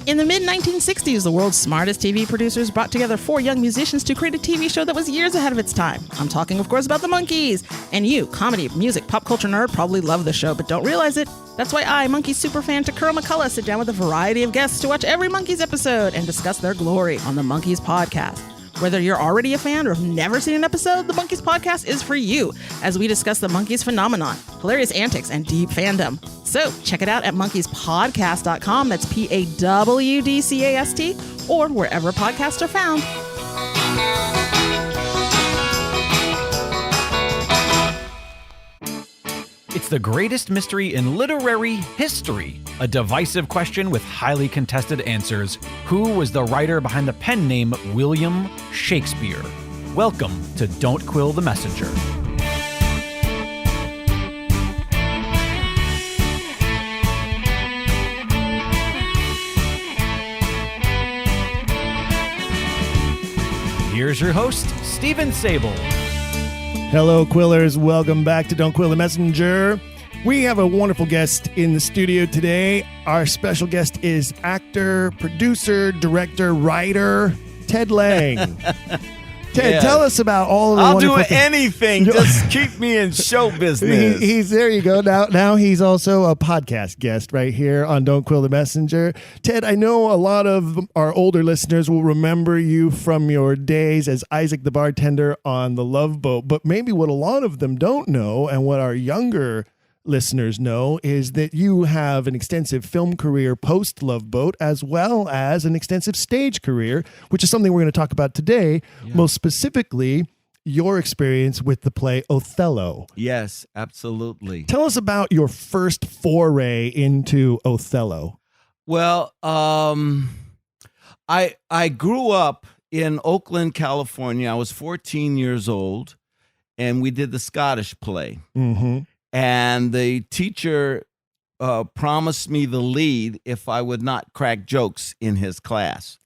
In the mid-1960s, the world's smartest TV producers brought together 4 young musicians to create a TV show that was years ahead of its time. I'm talking, of course, about the Monkees. And you, comedy, music, pop culture nerd, probably love the show, but don't realize it. That's why I, Monkees superfan Takuro McCullough, sit down with a variety of guests to watch every Monkees episode and discuss their glory on the Monkees podcast. Whether you're already a fan or have never seen an episode, the Monkees podcast is for you, as we discuss the Monkees phenomenon, hilarious antics, and deep fandom. So check it out at monkeespodcast.com, that's PAWDCAST, or wherever podcasts are found. It's the greatest mystery in literary history. A divisive question with highly contested answers. Who was the writer behind the pen name William Shakespeare? Welcome to Don't Quill the Messenger. Here's your host, Stephen Sable. Hello, Quillers. Welcome back to Don't Quill the Messenger. We have a wonderful guest in the studio today. Our special guest is actor, producer, director, writer, Ted Lange. Ted, tell us about all of the I'll do wonderful anything. Just keep me in show business. He's there you go. Now he's also a podcast guest right here on Don't Quill the Messenger. Ted, I know a lot of our older listeners will remember you from your days as Isaac the bartender on The Love Boat, but maybe what a lot of them don't know and what our younger listeners know is that you have an extensive film career post Love Boat, as well as an extensive stage career, which is something we're going to talk about today. Most specifically, your experience with the play Othello. Yes, absolutely. Tell us about your first foray into Othello. Well, I grew up in Oakland, California. I was 14 years old, and we did the Scottish play. Mm-hmm. And the teacher promised me the lead if I would not crack jokes in his class.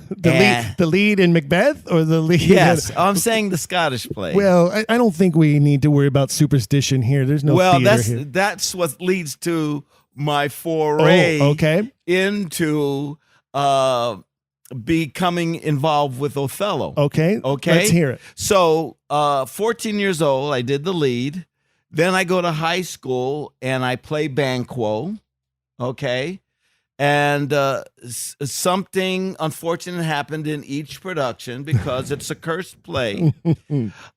The lead in Macbeth, or the lead? Yes, I'm saying the Scottish play. Well, I don't think we need to worry about superstition here. There's no theater here. That's what leads to my foray into becoming involved with Othello. Okay, let's hear it. So 14 years old, I did the lead. Then I go to high school and I play Banquo, okay? And something unfortunate happened in each production because it's a cursed play.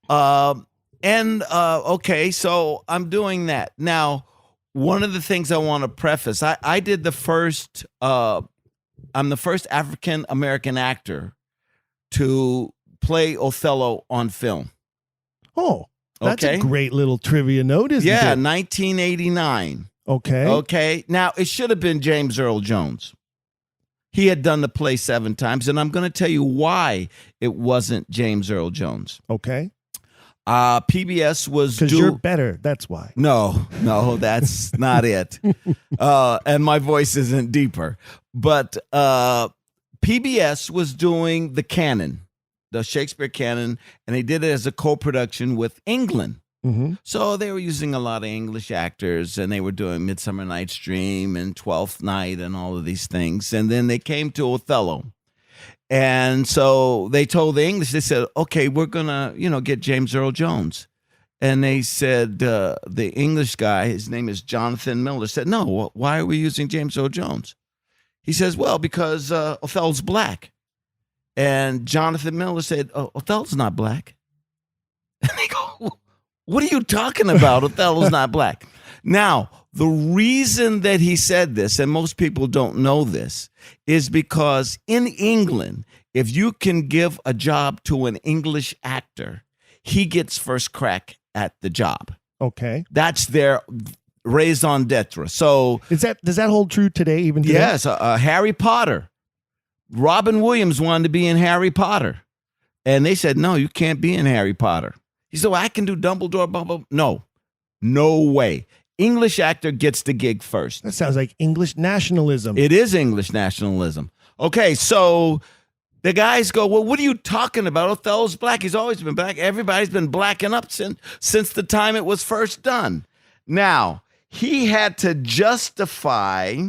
Okay, so I'm doing that. Now, one of the things I want to preface, I did the first, I'm the first African-American actor to play Othello on film. Oh. That's a great little trivia note, isn't it? Yeah, 1989. Okay. Now, it should have been James Earl Jones. He had done the play 7 times, and I'm going to tell you why it wasn't James Earl Jones. Okay. PBS was because you're better. That's why. No, that's not it. And my voice isn't deeper. But PBS was doing the canon. The Shakespeare canon, and they did it as a co-production with England. Mm-hmm. So they were using a lot of English actors, and they were doing Midsummer Night's Dream and Twelfth Night and all of these things. And then they came to Othello. And so they told the English, they said, okay, we're going to, get James Earl Jones. And they said, the English guy, his name is Jonathan Miller, said, no, why are we using James Earl Jones? He says, well, because Othello's black. And Jonathan Miller said, Othello's not black. And they go, what are you talking about? Othello's not black. Now, the reason that he said this, and most people don't know this, is because in England, if you can give a job to an English actor, he gets first crack at the job. Okay. That's their raison d'etre. So does that hold true today, even today? Yes, Harry Potter. Robin Williams wanted to be in Harry Potter. And they said, no, you can't be in Harry Potter. He said, well, I can do Dumbledore, blah, blah. No way. English actor gets the gig first. That sounds like English nationalism. It is English nationalism. Okay, so the guys go, well, what are you talking about? Othello's black. He's always been black. Everybody's been blacking up since the time it was first done. Now, he had to justify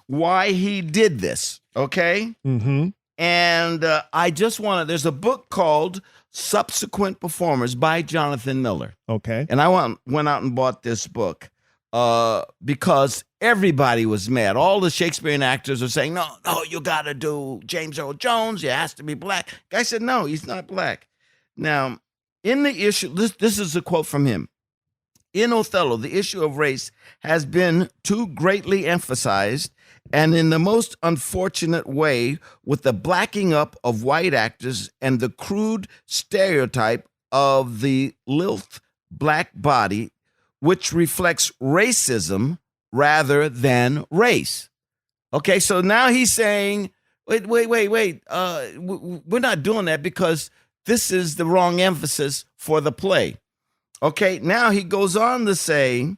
why he did this, okay? Mm-hmm. And I just want to, there's a book called Subsequent Performers by Jonathan Miller. Okay. And I went out and bought this book because everybody was mad. All the Shakespearean actors are saying, no, you got to do James Earl Jones. He has to be black. Guy said, no, he's not black. Now, in the issue, this is a quote from him. In Othello, the issue of race has been too greatly emphasized, and in the most unfortunate way, with the blacking up of white actors and the crude stereotype of the lithe black body, which reflects racism rather than race. Okay, so now he's saying, wait. We're not doing that because this is the wrong emphasis for the play. Okay, now he goes on to say,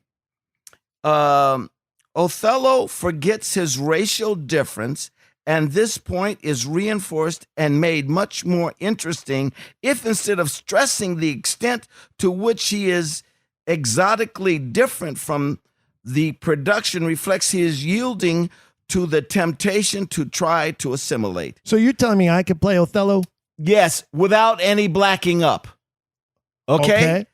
Othello forgets his racial difference, and this point is reinforced and made much more interesting if instead of stressing the extent to which he is exotically different from the production reflects his yielding to the temptation to try to assimilate. So you're telling me I could play Othello? Yes, without any blacking up. Okay?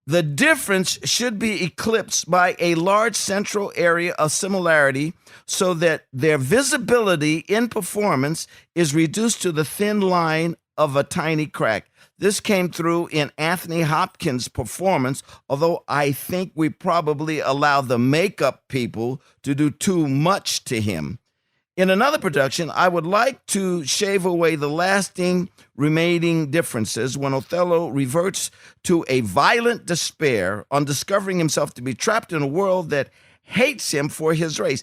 The difference should be eclipsed by a large central area of similarity so that their visibility in performance is reduced to the thin line of a tiny crack. This came through in Anthony Hopkins' performance, although I think we probably allow the makeup people to do too much to him. In another production, I would like to shave away the lasting remaining differences when Othello reverts to a violent despair on discovering himself to be trapped in a world that hates him for his race.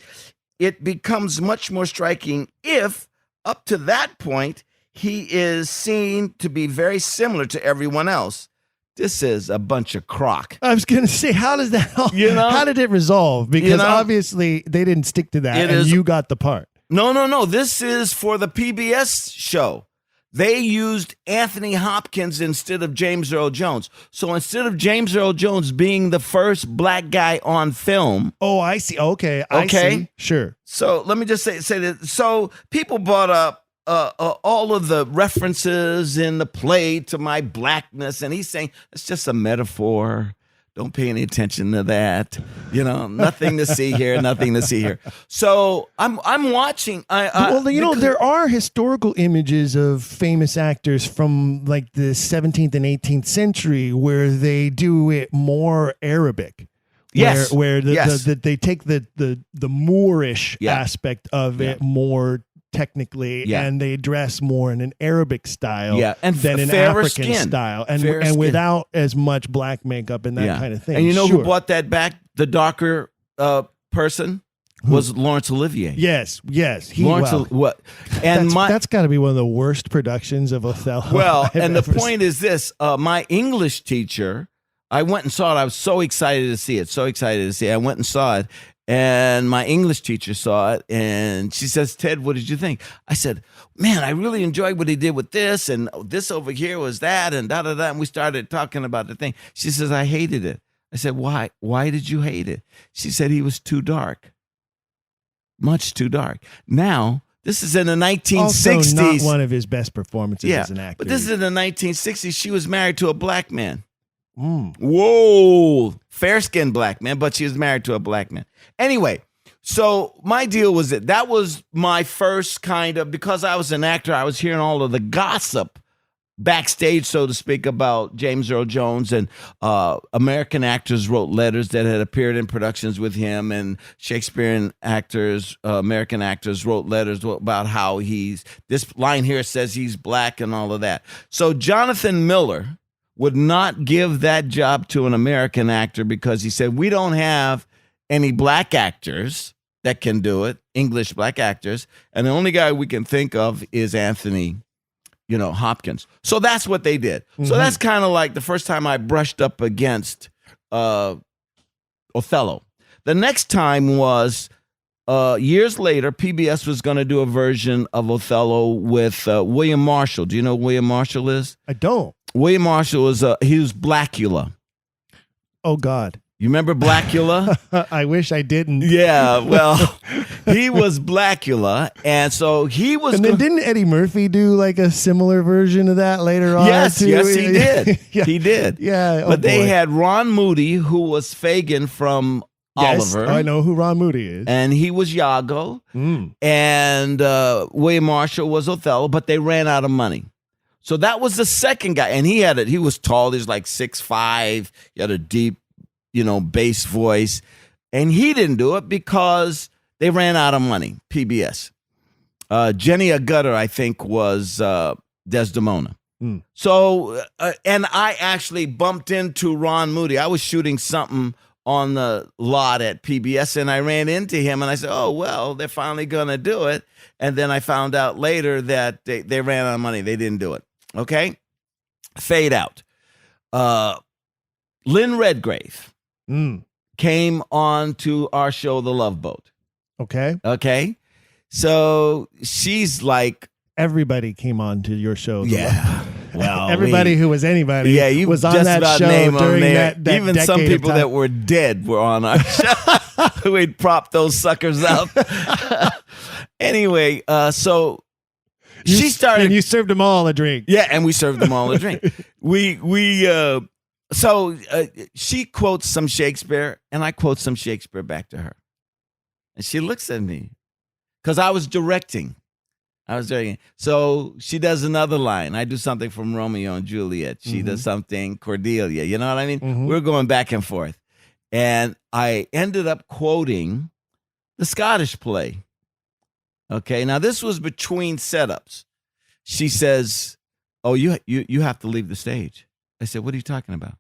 It becomes much more striking if, up to that point, he is seen to be very similar to everyone else. This is a bunch of crock. I was going to say, how does that, how did it resolve? Because obviously they didn't stick to that and you got the part. No. This is for the PBS show. They used Anthony Hopkins instead of James Earl Jones. So instead of James Earl Jones being the first black guy on film. Oh, I see. Okay. I see. Sure. So let me just say that. So people brought up all of the references in the play to my blackness. And he's saying it's just a metaphor. Don't pay any attention to that. Nothing to see here, nothing to see here. So I'm watching. There are historical images of famous actors from like the 17th and 18th century where they do it more Arabic. Yes. Where they take the Moorish aspect of it more technically, and they dress more in an Arabic style than an African style, and without as much black makeup and that kind of thing. And who brought that back? The darker person was Laurence Olivier. Yes. And that's got to be one of the worst productions of Othello. Well, and the point is this: my English teacher, I went and saw it. I was so excited to see it. I went and saw it. And my English teacher saw it, and she says, Ted, what did you think? I said, man, I really enjoyed what he did with this, and this over here was that, and da-da-da, and we started talking about the thing. She says, I hated it. I said, why? Why did you hate it? She said, he was too dark. Much too dark. Now, this is in the 1960s. Also not one of his best performances as an actor. But this is in the 1960s. She was married to a black man. Mm. Whoa, fair-skinned black man, but she was married to a black man. Anyway, so my deal was that was my first because I was an actor, I was hearing all of the gossip backstage, so to speak, about James Earl Jones, and American actors wrote letters that had appeared in productions with him, and Shakespearean actors, American actors wrote letters about how this line here says he's black and all of that. So Jonathan Miller would not give that job to an American actor because he said, we don't have any black actors that can do it, English black actors, and the only guy we can think of is Anthony, Hopkins. So that's what they did. Mm-hmm. So that's kind of like the first time I brushed up against Othello. The next time was years later, PBS was going to do a version of Othello with William Marshall. Do you know who William Marshall is? I don't. William Marshall he was Blackula. Oh, God. You remember Blackula? I wish I didn't. Yeah, well, he was Blackula, and so he was. And then didn't Eddie Murphy do like a similar version of that later on? Yes, too? yes, he did. Yeah. He did. Yeah, but they had Ron Moody, who was Fagin from Yes, Oliver. I know who Ron Moody is. And he was Iago, and William Marshall was Othello, but they ran out of money. So that was the second guy, and he was tall. He was like 6'5". He had a deep, bass voice, and he didn't do it because they ran out of money. PBS. Jenny Agutter, I think, was Desdemona. So, and I actually bumped into Ron Moody. I was shooting something on the lot at PBS, and I ran into him, and I said, oh, well, they're finally going to do it. And then I found out later that they ran out of money. They didn't do it. Okay? Fade out. Lynn Redgrave came on to our show, The Love Boat. Okay? So she's like... Everybody came on to your show. Yeah. Well, everybody who was anybody you was on just that about show name during that. decade Even some people of time. that were dead were on our show. We'd prop those suckers up. Anyway, so she started. And you served them all a drink. Yeah, and we served them all a drink. So she quotes some Shakespeare, and I quote some Shakespeare back to her. And she looks at me because I was directing. So she does another line. I do something from Romeo and Juliet. She does something Cordelia. You know what I mean? We're going back and forth. And I ended up quoting the Scottish play. Okay, now this was between setups. She says, oh, you have to leave the stage. I said, what are you talking about?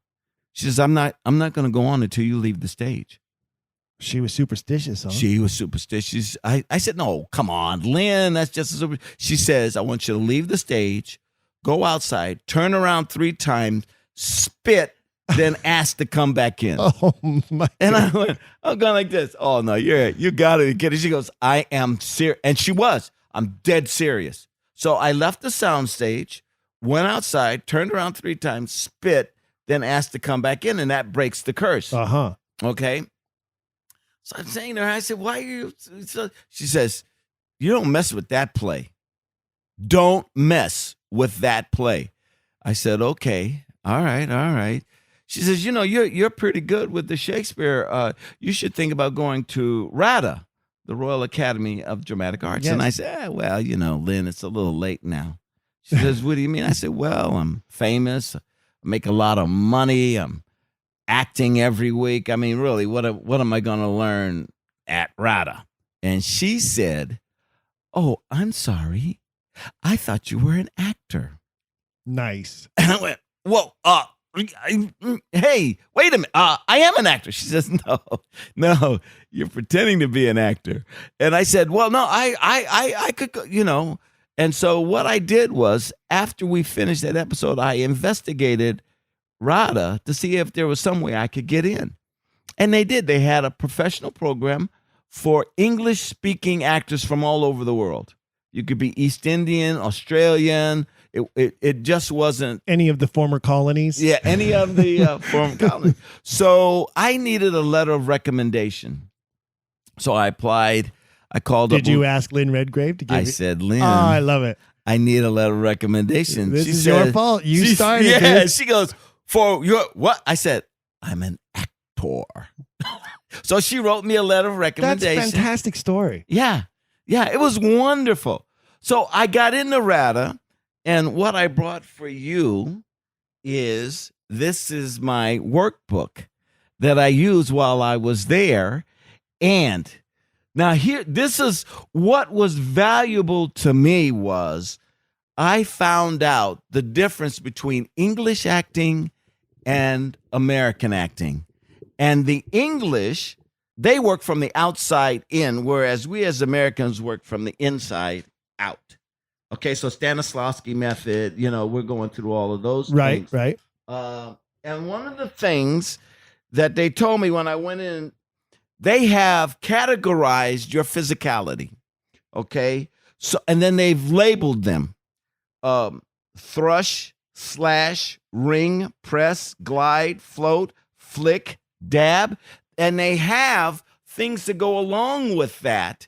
She says, I'm not going to go on until you leave the stage. She was superstitious, huh? She was superstitious. I said, no, come on, Lynn, that's just super. She says, I want you to leave the stage, go outside, turn around 3 times, spit, then ask to come back in. Oh, my And I went, I'm going like this. Oh, no, you got to be kidding. She goes, I am serious. And she was. I'm dead serious. So I left the sound stage, went outside, turned around 3 times, spit, then asked to come back in, and that breaks the curse. Uh-huh. Okay? So I'm saying to her, I said, why are you so? She says, you don't mess with that play. Don't mess with that play. I said, okay, all right. She says, you're pretty good with the Shakespeare. You should think about going to RADA, the Royal Academy of Dramatic Arts. Yes. And I said, well, Lynn, it's a little late now. She says, what do you mean? I said, well, I'm famous. I make a lot of money. I'm acting every week. I mean, really, what am I going to learn at RADA? And she said, oh, I'm sorry. I thought you were an actor. Nice. And I went, whoa, hey, wait a minute. I am an actor. She says, no, you're pretending to be an actor. And I said, well, no, I could, And so what I did was, after we finished that episode, I investigated RADA to see if there was some way I could get in. And they did. They had a professional program for English-speaking actors from all over the world. You could be East Indian, Australian. It just wasn't... Any of the former colonies? Yeah, any of the former colonies. So I needed a letter of recommendation. So I applied. I called Did you ask Lynn Redgrave to give I said, Lynn. Oh, I love it. I need a letter of recommendation. This is your fault. You started this. She goes, for your what? I said, I'm an actor. So she wrote me a letter of recommendation. That's a fantastic story. Yeah, it was wonderful. So I got into RADA, and what I brought for you is this is my workbook that I used while I was there. And now this is what was valuable to me was I found out the difference between English acting and American acting. And the English, they work from the outside in, whereas we as Americans work from the inside out. Okay, so Stanislavski method, we're going through all of those things. Right. And one of the things that they told me when I went in, they have categorized your physicality. Okay, so and then they've labeled them thrush, slash, ring, press, glide, float, flick, dab, and they have things to go along with that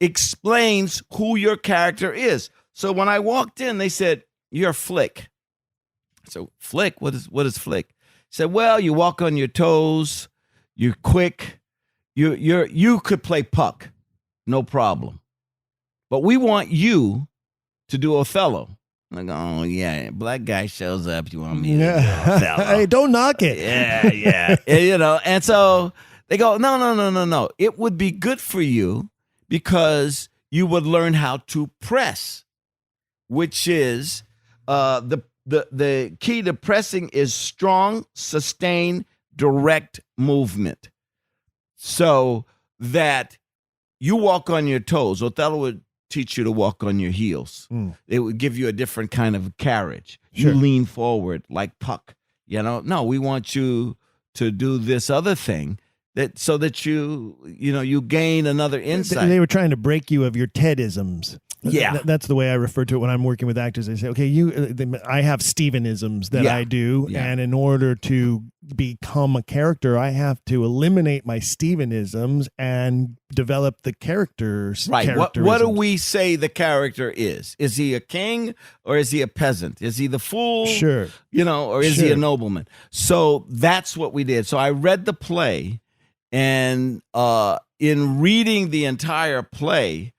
explains who your character is. So when I walked in, they said, "You're Flick." So Flick, what is Flick? He said, "Well, you walk on your toes, you're quick, you could play Puck, no problem. But we want you to do Othello." I'm like, "Oh yeah, black guy shows up. You want me to do Othello?" Hey, don't knock it. Yeah. And so they go, no. It would be good for you because you would learn how to press, which is the key to pressing is strong, sustained, direct movement. So that you walk on your toes. Othello would teach you to walk on your heels. It would give you a different kind of carriage. Sure. You lean forward like Puck. No, we want you to do this other thing so that you gain another insight. They were trying to break you of your Tedisms. Yeah. That's the way I refer to it when I'm working with actors. I say, okay, I have Stevenisms that I do, and in order to become a character, I have to eliminate my Stevenisms and develop the characters. Right. What do we say the character is? Is he a king or is he a peasant? Is he the fool? Sure. Or is he a nobleman? So that's what we did. So I read the play, and in reading the entire play,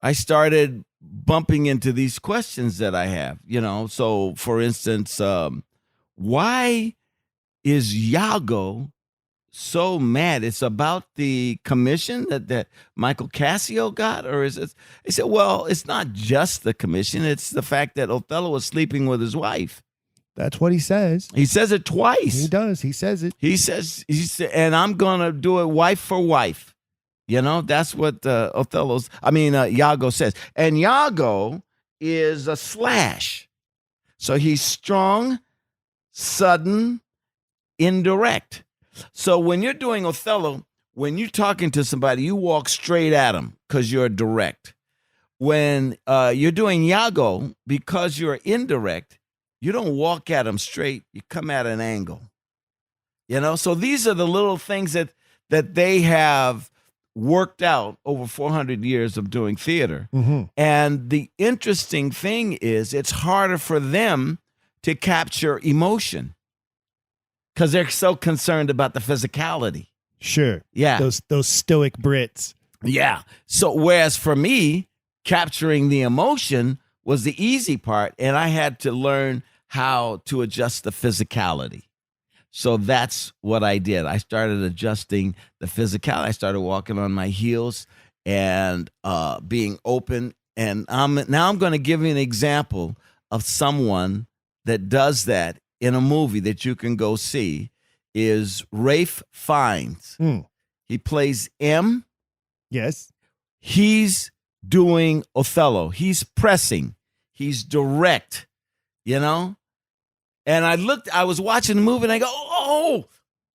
I started bumping into these questions that I have, So, for instance, why is Iago so mad? It's about the commission that Michael Cassio got, or is it? He said, well, it's not just the commission. It's the fact that Othello was sleeping with his wife. That's what he says. He says it twice. He does. He says it. He says, and I'm going to do it wife for wife. That's what Iago says. And Iago is a slash. So he's strong, sudden, indirect. So when you're doing Othello, when you're talking to somebody, you walk straight at them because you're direct. When you're doing Iago, because you're indirect, you don't walk at them straight. You come at an angle. So these are the little things that they have worked out over 400 years of doing theater. Mm-hmm. And the interesting thing is it's harder for them to capture emotion because they're so concerned about the physicality. Sure. Yeah. Those stoic Brits. Yeah. So whereas for me, capturing the emotion was the easy part, and I had to learn how to adjust the physicality. So that's what I did. I started adjusting the physicality. I started walking on my heels and being open. And now I'm going to give you an example of someone that does that in a movie that you can go see is Ralph Fiennes. He plays M. Yes. He's doing Othello. He's pressing. He's direct, And I was watching the movie and I go, oh,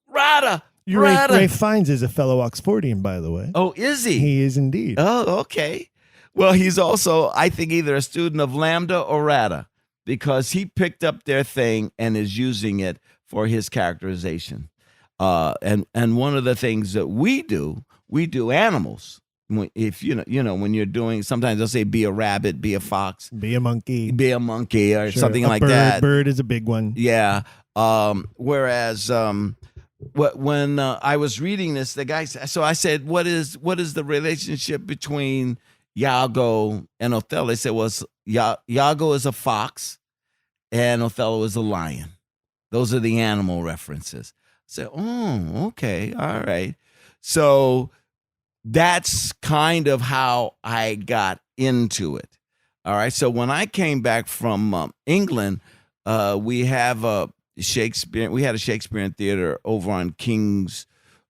Rada. Ralph Fiennes is a fellow Oxfordian, by the way. Oh, is he? He is indeed. Oh, okay. Well, he's also, I think, either a student of Lambda or Rada because he picked up their thing and is using it for his characterization. And one of the things that we do animals. If when you're doing, sometimes they'll say be a rabbit, be a fox, be a monkey, or something like that. Bird is a big one. Yeah. Whereas when I was reading this, the guy, so I said, what is the relationship between Iago and Othello? They said, well, Iago is a fox and Othello is a lion. Those are the animal references. I said, oh, okay, all right. So that's kind of how I got into it. All right. So when I came back from England, we have a Shakespearean theater over on King's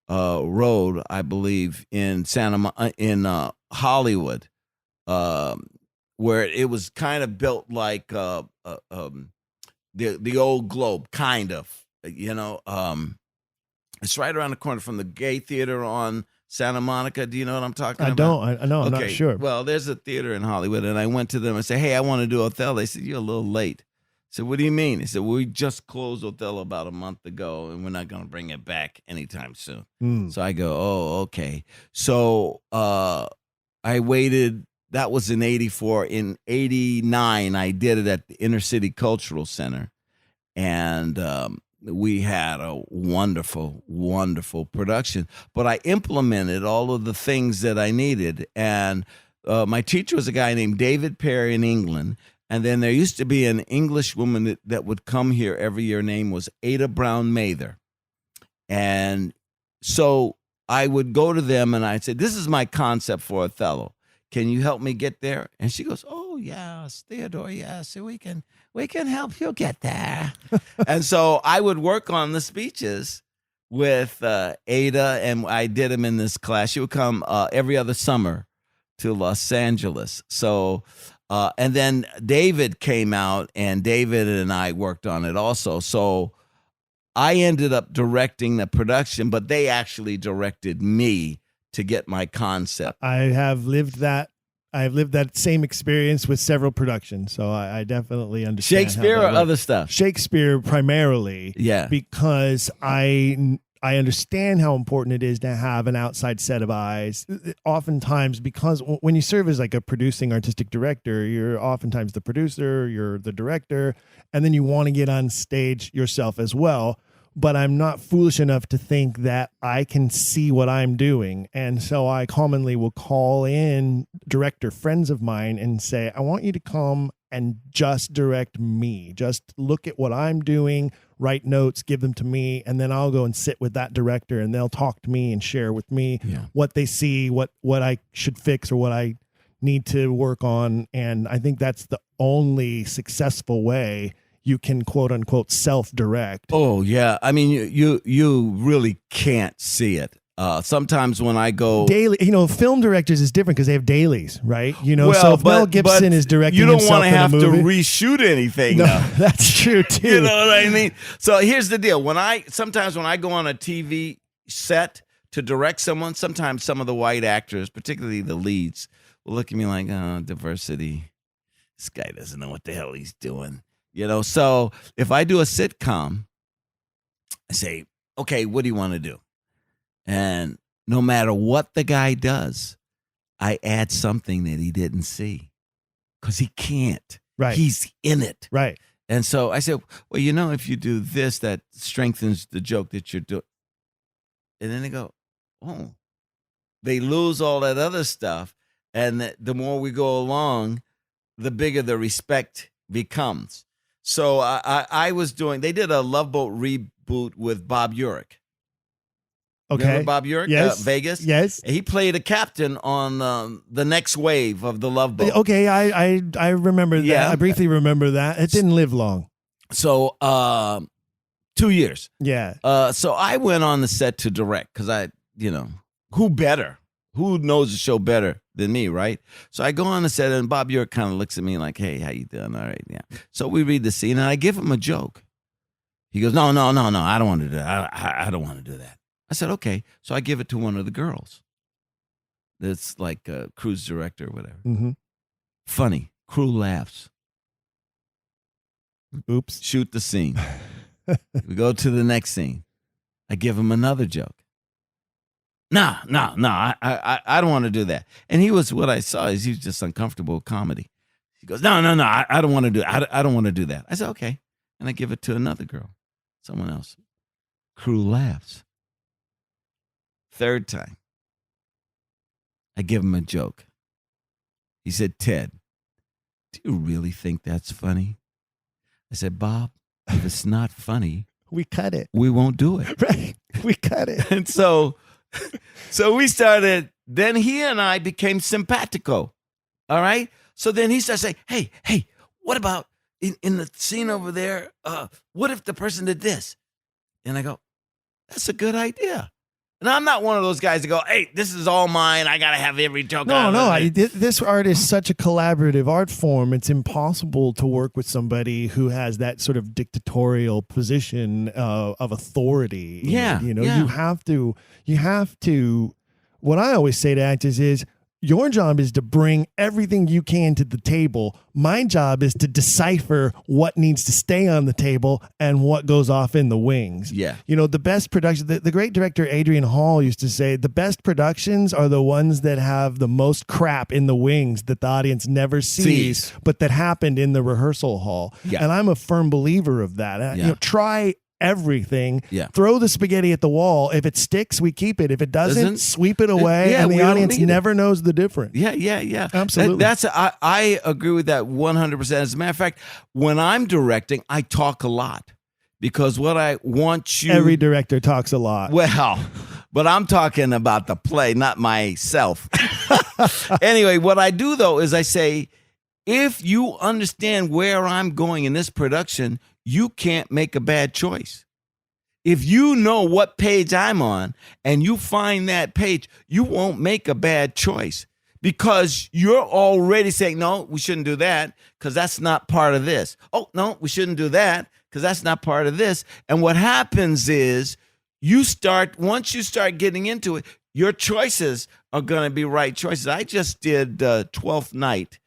Road, I believe, in Hollywood, where it was kind of built like the old Globe, kind of. It's right around the corner from the Gay Theater on Santa Monica. Do you know what I'm talking about? I know. I'm not sure. Well, there's a theater in Hollywood, and I went to them and said, hey, I want to do Othello. They said, you're a little late. said, what do you mean? He said, well, we just closed Othello about a month ago, and we're not going to bring it back anytime soon. So I go, oh, okay. So I waited. That was in 84. In 89, I did it at the Inner City Cultural Center. And we had a wonderful, wonderful production. But I implemented all of the things that I needed. And my teacher was a guy named David Perry in England. And then there used to be an English woman that would come here every year. Her name was Ada Brown Mather. And so I would go to them and I'd say, this is my concept for Othello. Can you help me get there? And she goes, oh, yes, Theodore, yes, we can help you get there. And so I would work on the speeches with Ada, and I did them in this class. She would come every other summer to Los Angeles. So, and then David came out, and David and I worked on it also. So I ended up directing the production, but they actually directed me to get my concept. I've lived that same experience with several productions, so I definitely understand. Shakespeare or other stuff? Shakespeare primarily, yeah, because I understand how important it is to have an outside set of eyes. Oftentimes, because when you serve as like a producing artistic director, you're oftentimes the producer, you're the director, and then you want to get on stage yourself as well. But I'm not foolish enough to think that I can see what I'm doing. And so I commonly will call in director friends of mine and say, I want you to come and just direct me. Just look at what I'm doing, write notes, give them to me, and then I'll go and sit with that director and they'll talk to me and share with me what they see, what I should fix or what I need to work on. And I think that's the only successful way you can quote unquote self-direct. Oh yeah, I mean you really can't see it. Sometimes when I go daily, film directors is different because they have dailies, right? Well, so if Mel Gibson is directing, you don't want to have to reshoot anything. No, that's true too. You know what I mean? So here's the deal: sometimes when I go on a TV set to direct someone, sometimes some of the white actors, particularly the leads, will look at me like, "Oh, diversity. This guy doesn't know what the hell he's doing." So if I do a sitcom, I say, okay, what do you want to do? And no matter what the guy does, I add something that he didn't see because he can't. Right. He's in it. Right. And so I said, well, if you do this, that strengthens the joke that you're doing. And then they go, oh, they lose all that other stuff. And the more we go along, the bigger the respect becomes. So I was they did a Love Boat reboot with Bob Urich. Okay. Remember Bob Urich? Yes. Vegas? Yes. He played a captain on the next wave of the Love Boat. Okay, I remember that. Yeah. I briefly remember that. It didn't live long. So 2 years. Yeah. So I went on the set to direct because who better? Who knows the show better than me, right? So I go on the set, and Bob Urich kind of looks at me like, hey, how you doing? All right, yeah. So we read the scene, and I give him a joke. He goes, no, I don't want to do that. I don't want to do that. I said, okay. So I give it to one of the girls. That's like a cruise director or whatever. Mm-hmm. Funny. Crew laughs. Oops. Shoot the scene. We go to the next scene. I give him another joke. No, I don't want to do that. And what I saw is he was just uncomfortable with comedy. He goes, no, I don't want to do it. I don't want to do that. I said, okay. And I give it to another girl, someone else. Crew laughs. Third time, I give him a joke. He said, Ted, do you really think that's funny? I said, Bob, if it's not funny, we cut it. We won't do it. Right. We cut it. And so we started, then he and I became simpatico. All right. So then he starts saying, hey, what about in the scene over there? What if the person did this? And I go, that's a good idea. And I'm not one of those guys that go, hey, this is all mine. I got to have every joke. This art is such a collaborative art form. It's impossible to work with somebody who has that sort of dictatorial position of authority. Yeah. You have to, what I always say to actors is, your job is to bring everything you can to the table. My job is to decipher what needs to stay on the table and what goes off in the wings. Yeah. You know, the best production, the great director Adrian Hall used to say, the best productions are the ones that have the most crap in the wings that the audience never sees. But that happened in the rehearsal hall. Yeah. And I'm a firm believer of that. You know, try everything. Yeah. Throw the spaghetti at the wall. If it sticks, we keep it. If it doesn't, sweep it away. Yeah, and we the don't audience need never knows the difference. Yeah. Absolutely. I agree with that 100%. As a matter of fact, when I'm directing, I talk a lot because what I want you. Every director talks a lot. Well, but I'm talking about the play, not myself. Anyway, what I do though is I say, if you understand where I'm going in this production, you can't make a bad choice. If you know what page I'm on and you find that page, you won't make a bad choice because you're already saying, no, we shouldn't do that because that's not part of this. Oh, no, we shouldn't do that because that's not part of this. And what happens is once you start getting into it, your choices are going to be right choices. I just did 12th Night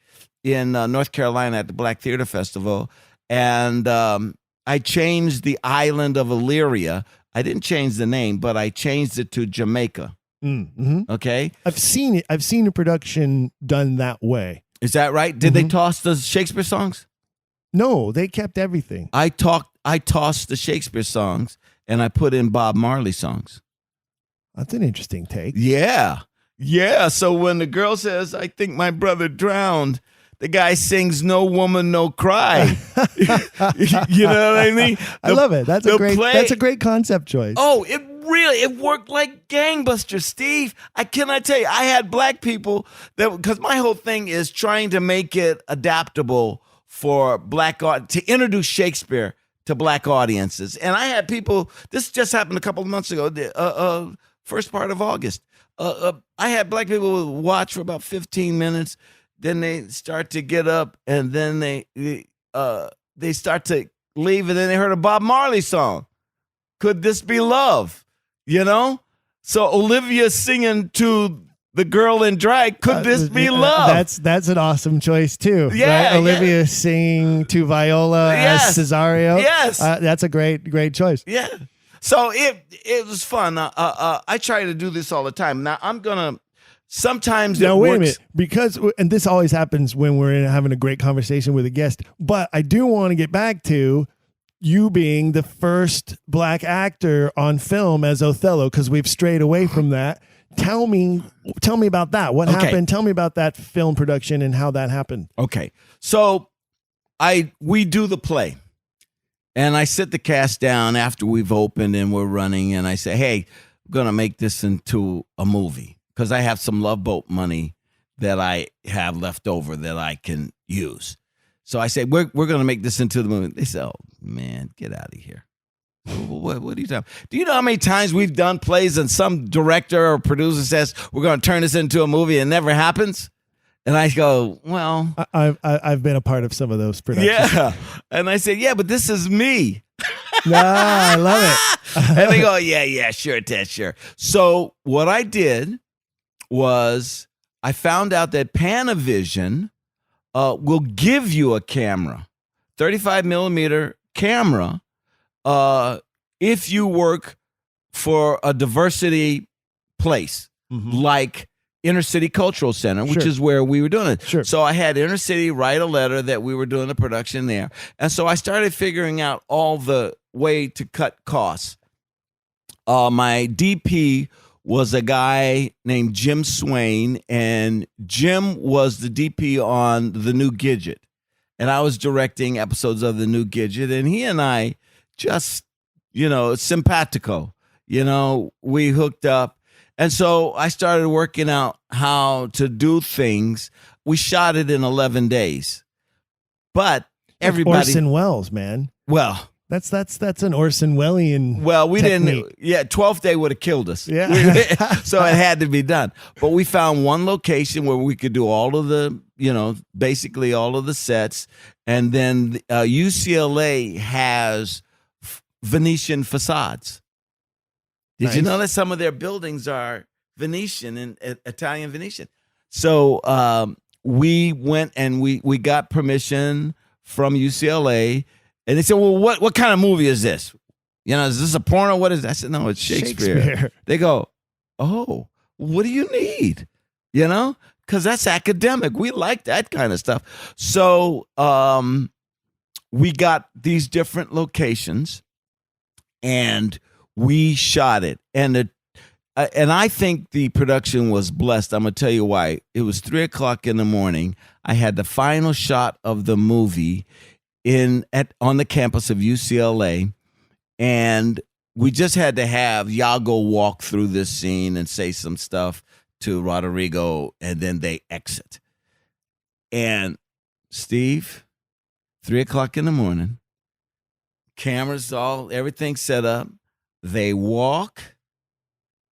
in North Carolina at the Black Theater Festival. And I changed the island of Illyria. I didn't change the name, but I changed it to Jamaica. Mm-hmm. Okay? I've seen it. I've seen a production done that way. Is that right? Did they toss the Shakespeare songs? No, they kept everything. I tossed the Shakespeare songs, and I put in Bob Marley songs. That's an interesting take. Yeah. So when the girl says, I think my brother drowned, the guy sings "No Woman, No Cry." You know what I mean? I love it. That's a great concept choice. Oh, it worked like gangbusters, Steve. I cannot tell you. I had black people because my whole thing is trying to make it adaptable for to introduce Shakespeare to black audiences. And I had people. This just happened a couple of months ago. First part of August. I had black people watch for about 15 minutes. Then they start to get up, and then they start to leave, and then they heard a Bob Marley song. Could this be love? You know? So Olivia's singing to the girl in drag. Could this be love? That's an awesome choice too. Yeah, right? Olivia singing to Viola as Cesario. Yes, that's a great choice. Yeah. So it was fun. I try to do this all the time. Now I'm gonna. Sometimes now, it wait works. a minute, and this always happens when we're having a great conversation with a guest, but I do want to get back to you being the first black actor on film as Othello, because we've strayed away from that. Tell me about that. What happened? Tell me about that film production and how that happened. Okay. So we do the play, and I sit the cast down after we've opened and we're running, and I say, hey, I'm going to make this into a movie. Because I have some Love Boat money that I have left over that I can use. So I say, we're going to make this into the movie. They say, oh, man, get out of here. What are you talking? Do you know how many times we've done plays and some director or producer says, we're going to turn this into a movie and it never happens? And I go, well. I've been a part of some of those productions. Yeah. And I say, yeah, but this is me. I love it. And they go, yeah, sure, Ted, sure. So what I did was I found out that Panavision will give you a camera, 35 millimeter camera, if you work for a diversity place like Inner City Cultural Center, which is where we were doing it. Sure. So I had Inner City write a letter that we were doing the production there. And so I started figuring out all the way to cut costs. My DP was a guy named Jim Swain, and Jim was the DP on The New Gidget. And I was directing episodes of The New Gidget, and he and I just, simpatico, we hooked up. And so I started working out how to do things. We shot it in 11 days. But everybody... Orson Welles, man. Well... That's an Orson Welles-ian we technique. didn't. Yeah, 12th Day would have killed us. Yeah. So it had to be done. But we found one location where we could do all of the, basically all of the sets. And then UCLA has Venetian facades. Did you know that some of their buildings are Venetian and Italian Venetian? So we went and we got permission from UCLA, and they said, "Well, what kind of movie is this? You know, is this a porno? What is that?" I said, "No, it's Shakespeare." They go, "Oh, what do you need?" You know, because that's academic. We like that kind of stuff. So we got these different locations, and we shot it. And I think the production was blessed. I'm gonna tell you why. It was 3:00 in the morning. I had the final shot of the movie on the campus of UCLA, and we just had to have Iago walk through this scene and say some stuff to Rodrigo, and then they exit. And Steve, 3:00 in the morning, cameras everything set up. They walk,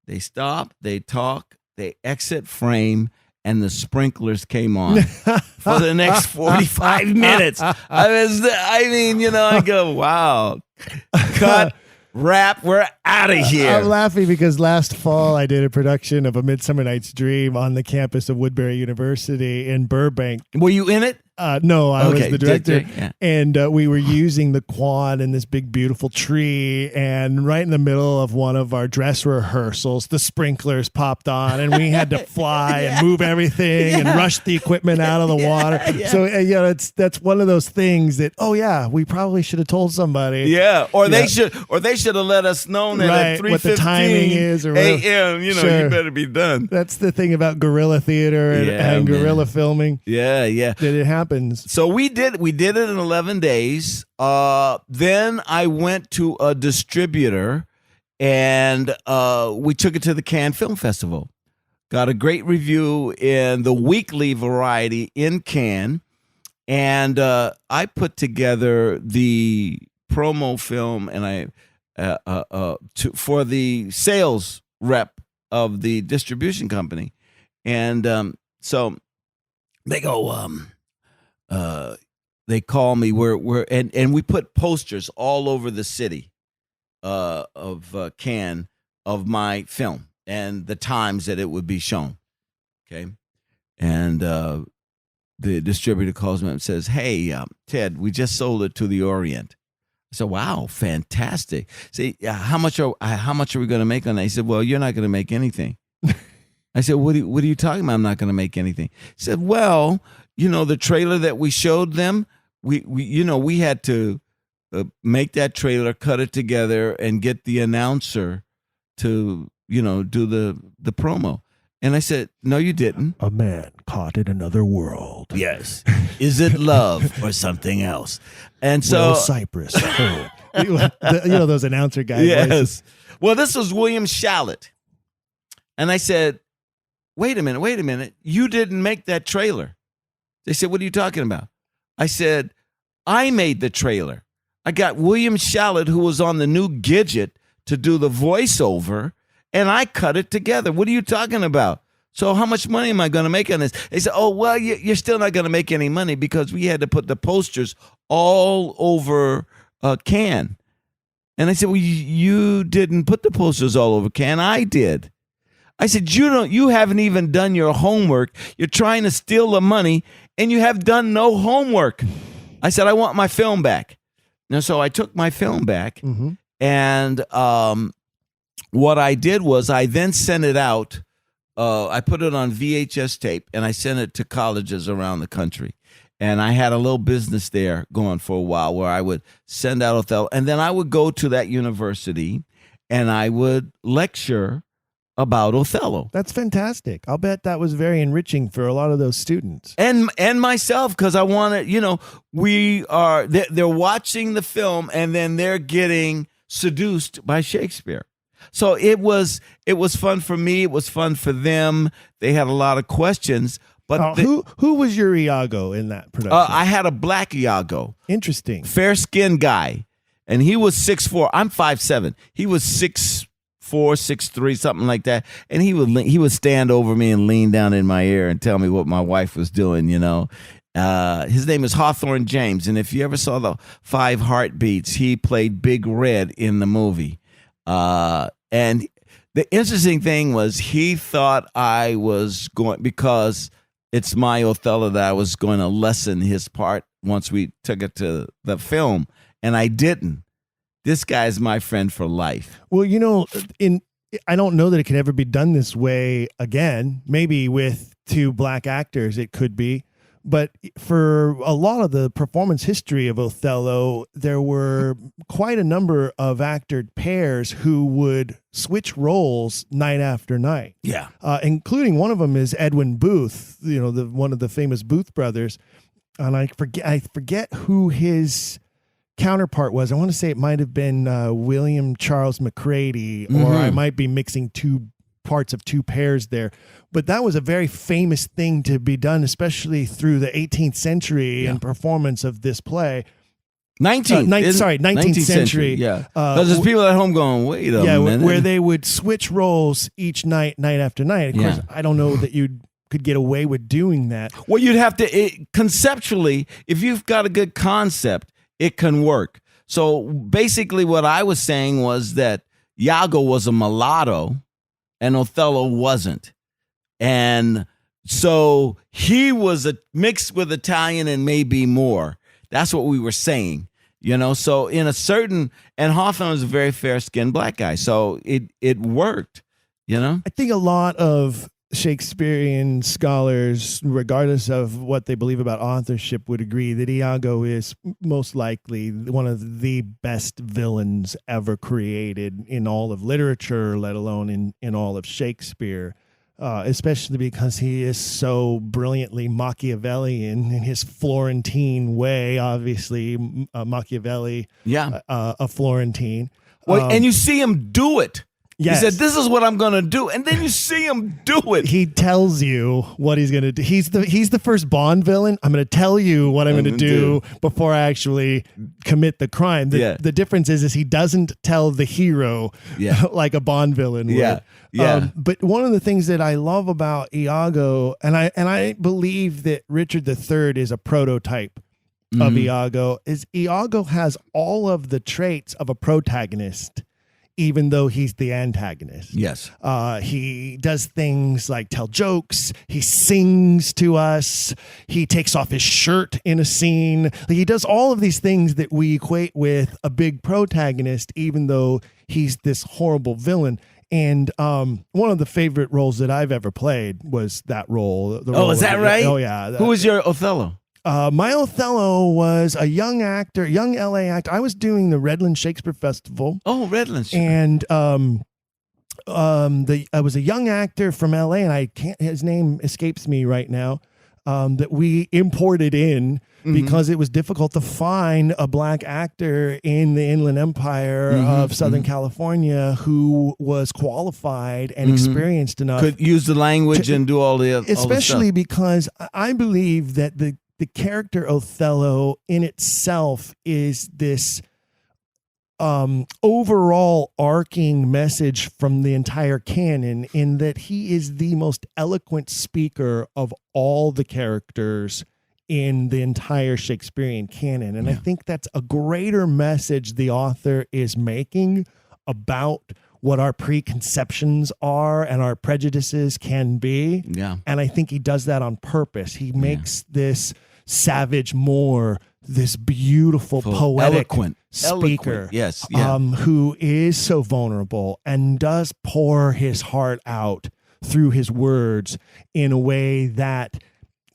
they stop, they talk, they exit frame, and the sprinklers came on for the next 45 minutes. I go, wow. Cut, wrap, we're out of here. I'm laughing because last fall I did a production of A Midsummer Night's Dream on the campus of Woodbury University in Burbank. Were you in it? No, I was the director. Yeah. And we were using the quad in this big, beautiful tree. And right in the middle of one of our dress rehearsals, the sprinklers popped on, and we had to fly and move everything and rush the equipment out of the water. Yeah. So, that's one of those things that, we probably should have told somebody. Yeah, or they should have let us know that at 3:15 what the timing is or a.m. You better be done. That's the thing about guerrilla theater and guerrilla filming. Yeah. That it happens. So we did it in 11 days. Then I went to a distributor, and we took it to the Cannes Film Festival. Got a great review in the weekly variety in Cannes, and I put together the promo film, and for the sales rep of the distribution company, and so they go. They call me. And we put posters all over the city of Cannes of my film and the times that it would be shown. Okay, and the distributor calls me up and says, "Hey, Ted, we just sold it to the Orient." I said, "Wow, fantastic!" Say, how much are we going to make on that? He said, "Well, you're not going to make anything." I said, what are you talking about? I'm not going to make anything. He said, "Well, the trailer that we showed them, we had to make that trailer, cut it together, and get the announcer to, do the promo." And I said, "No, you didn't." A man caught in another world. Yes. Is it love or something else? And so Will Cyprus. Those announcer guys. Yes. Voices. Well, this was William Shallot. And I said, wait a minute. You didn't make that trailer. They said, "What are you talking about?" I said, "I made the trailer. I got William Shallot, who was on the new Gidget, to do the voiceover, and I cut it together. What are you talking about? So how much money am I going to make on this?" They said, "Oh, well, you're still not going to make any money because we had to put the posters all over Cannes." And I said, "Well, you didn't put the posters all over Cannes. I did." I said, "You haven't even done your homework. You're trying to steal the money, and you have done no homework." I said, "I want my film back." And so I took my film back, and what I did was I then sent it out. I put it on VHS tape, and I sent it to colleges around the country. And I had a little business there going for a while where I would send out Othello, and then I would go to that university, and I would lecture about Othello. That's fantastic. I'll bet that was very enriching for a lot of those students. And myself, because I wanted, they're watching the film and then they're getting seduced by Shakespeare. So it was fun for me. It was fun for them. They had a lot of questions. But who was your Iago in that production? I had a black Iago. Interesting. Fair-skinned guy. And he was 6'4". I'm 5'7". He was 6'4", 6'3", something like that. And he would stand over me and lean down in my ear and tell me what my wife was doing, His name is Hawthorne James. And if you ever saw the 5 Heartbeats, he played Big Red in the movie. And The interesting thing was he thought I was going, because it's my Othello, that I was going to lessen his part once we took it to the film, and I didn't. This guy's my friend for life. Well, I don't know that it could ever be done this way again. Maybe with two black actors, it could be. But for a lot of the performance history of Othello, there were quite a number of actor pairs who would switch roles night after night. Yeah. Including one of them is Edwin Booth, one of the famous Booth brothers. And I forget who his counterpart was. I want to say it might have been William Charles McCready, or I might be mixing two parts of two pairs there. But that was a very famous thing to be done, especially through the 18th century and performance of this play. 19th century. Yeah. Because there's people at home going, wait a minute. Where they would switch roles each night after night. Of course, I don't know that you could get away with doing that. Well, you'd have to, conceptually, if you've got a good concept, it can work. So basically what I was saying was that Iago was a mulatto and Othello wasn't. And so he was mixed with Italian and maybe more. That's what we were saying, So in a certain, and Hawthorne is a very fair-skinned black guy, so it worked, I think a lot of Shakespearean scholars, regardless of what they believe about authorship, would agree that Iago is most likely one of the best villains ever created in all of literature, let alone in all of Shakespeare. Especially because he is so brilliantly Machiavellian in his Florentine way. Obviously, Machiavelli, a Florentine. Well, and you see him do it. Yes. He said, this is what I'm going to do. And then you see him do it. He tells you what he's going to do. He's the first Bond villain. I'm going to tell you what I'm going to do before I actually commit the crime. The difference is he doesn't tell the hero like a Bond villain would. But one of the things that I love about Iago, and I believe that Richard III is a prototype of Iago, is Iago has all of the traits of a protagonist, even though he's the antagonist. Yes. He does things like tell jokes. He sings to us. He takes off his shirt in a scene. He does all of these things that we equate with a big protagonist, even though he's this horrible villain. And one of the favorite roles that I've ever played was that role. Is that right? Oh, yeah. Who was your Othello? My Othello was a young actor, young LA actor. I was doing the Redland Shakespeare Festival. Oh, Redland. And I was a young actor from LA, and his name escapes me right now, that we imported in because it was difficult to find a black actor in the Inland Empire of Southern California who was qualified and experienced enough. Could use the language and do all the especially because I believe that the character Othello in itself is this overall arcing message from the entire canon, in that he is the most eloquent speaker of all the characters in the entire Shakespearean canon. And I think that's a greater message the author is making about what our preconceptions are and our prejudices can be. Yeah. And I think he does that on purpose. He makes this Savage Moore this beautiful, poetic speaker, who is so vulnerable and does pour his heart out through his words in a way that,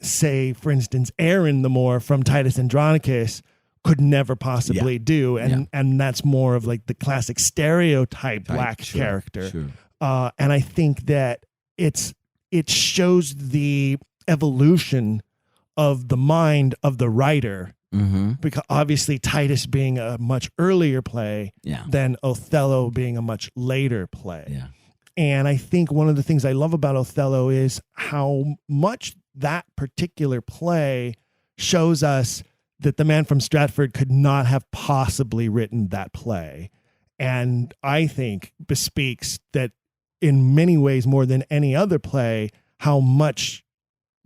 say, for instance, Aaron the Moor from Titus Andronicus could never possibly do. And that's more of like the classic stereotype black character. Sure. And I think that it shows the evolution of the mind of the writer, because obviously Titus being a much earlier play than Othello being a much later play. Yeah. And I think one of the things I love about Othello is how much that particular play shows us that the man from Stratford could not have possibly written that play. And I think bespeaks that in many ways, more than any other play, how much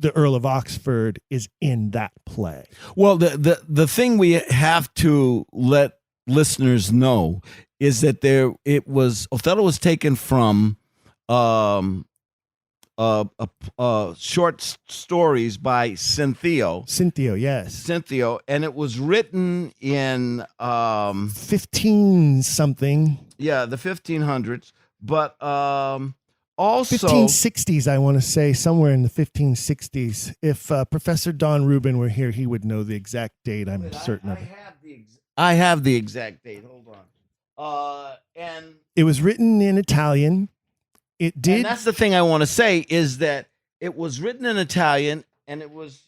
the Earl of Oxford is in that play. Well, the thing we have to let listeners know is that Othello was taken from short stories by Cynthia. Yes. And it was written in 15 something. Yeah, the 1500s, but also 1560s, I want to say, somewhere in the 1560s. If Professor Don Rubin were here, he would know the exact date. I'm certain of it. I have the exact date. Hold on. And it was written in Italian. It did. And that's the thing I want to say is that it was written in Italian, and it was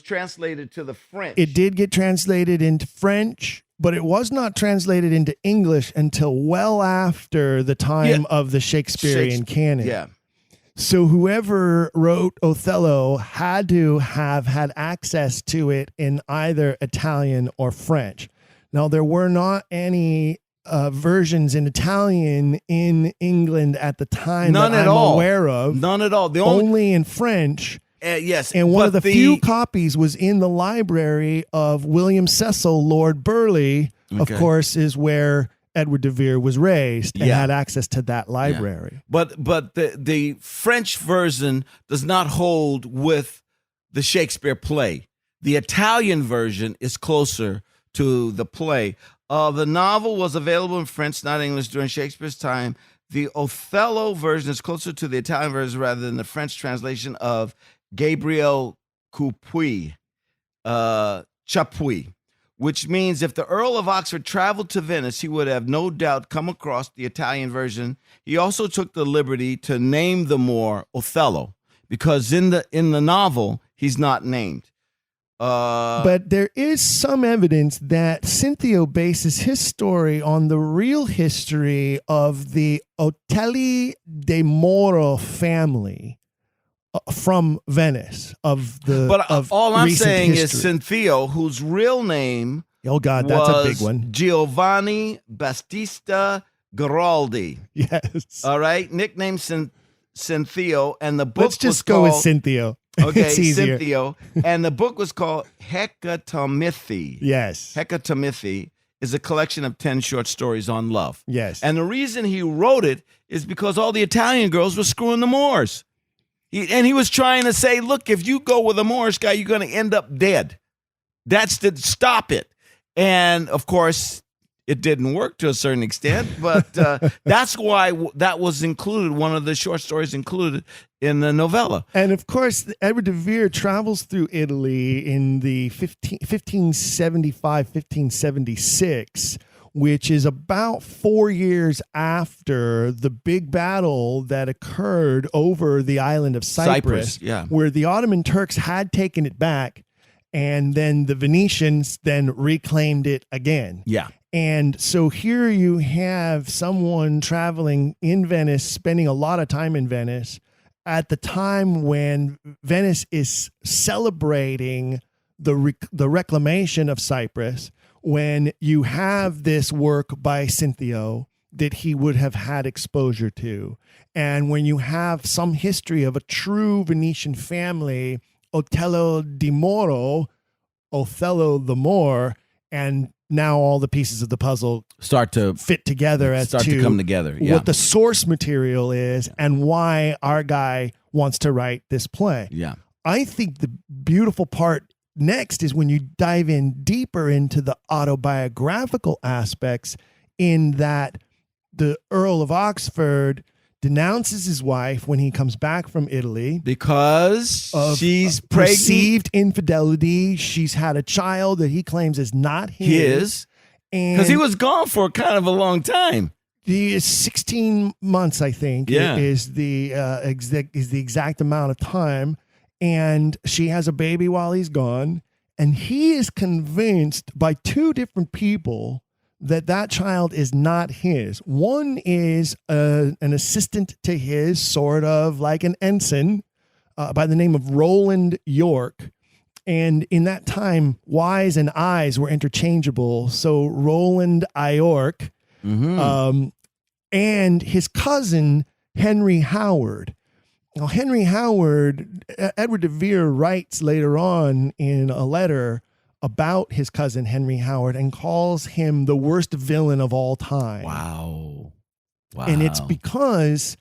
translated to the French. It did get translated into French, but it was not translated into English until well after the time of the Shakespearean canon. Yeah. So whoever wrote Othello had to have had access to it in either Italian or French. Now, there were not any versions in Italian in England at the time None that at I'm all. aware of. None at all. Only in French. Yes. And one of the few copies was in the library of William Cecil, Lord Burleigh, of course, is where Edward de Vere was raised and had access to that library. Yeah. But the French version does not hold with the Shakespeare play. The Italian version is closer to the play. The novel was available in French, not English, during Shakespeare's time. The Othello version is closer to the Italian version rather than the French translation of Gabriel Chapuis, which means if the Earl of Oxford traveled to Venice, he would have no doubt come across the Italian version. He also took the liberty to name the Moor Othello, because in the novel, he's not named. But there is some evidence that Cynthia bases his story on the real history of the Otelli de Moro family from Venice. All I'm saying is Cynthia, whose real name that's a big one. Giovanni Battista Giraldi. Yes. All right, nicknamed Cynthia, and the book Let's just go with Cynthia. Okay, it's easier. Cynthia. And the book was called Hecatomithy. Yes. Hecatomithy is a collection of 10 short stories on love. Yes. And the reason he wrote it is because all the Italian girls were screwing the Moors. He was trying to say, look, if you go with a Moorish guy, you're going to end up dead. Stop it. And, of course, it didn't work to a certain extent, but that's why that was included, one of the short stories included in the novella. And of course, Edward de Vere travels through Italy in the 1575, 1576, which is about 4 years after the big battle that occurred over the island of Cyprus, where the Ottoman Turks had taken it back, and then the Venetians then reclaimed it again. Yeah. And so here you have someone traveling in Venice, spending a lot of time in Venice at the time when Venice is celebrating the reclamation of Cyprus, when you have this work by Cynthia that he would have had exposure to. And when you have some history of a true Venetian family, Otello di Moro, Othello the Moor, and now all the pieces of the puzzle start to fit together as to come together. Yeah. What the source material is and why our guy wants to write this play. Yeah. I think the beautiful part next is when you dive in deeper into the autobiographical aspects, in that the Earl of Oxford denounces his wife when he comes back from Italy because she's perceived infidelity. She's had a child that he claims is not his. Because he was gone for kind of a long time. He is 16 months, I think. Yeah. Is the exact amount of time. And she has a baby while he's gone. And he is convinced by two different people that child is not his. One is an assistant to his, sort of like an ensign, by the name of Roland York. And in that time, Y's and I's were interchangeable. So Roland Iork, and his cousin, Henry Howard. Now, Henry Howard, Edward de Vere writes later on in a letter about his cousin Henry Howard and calls him the worst villain of all time. Wow. And it's because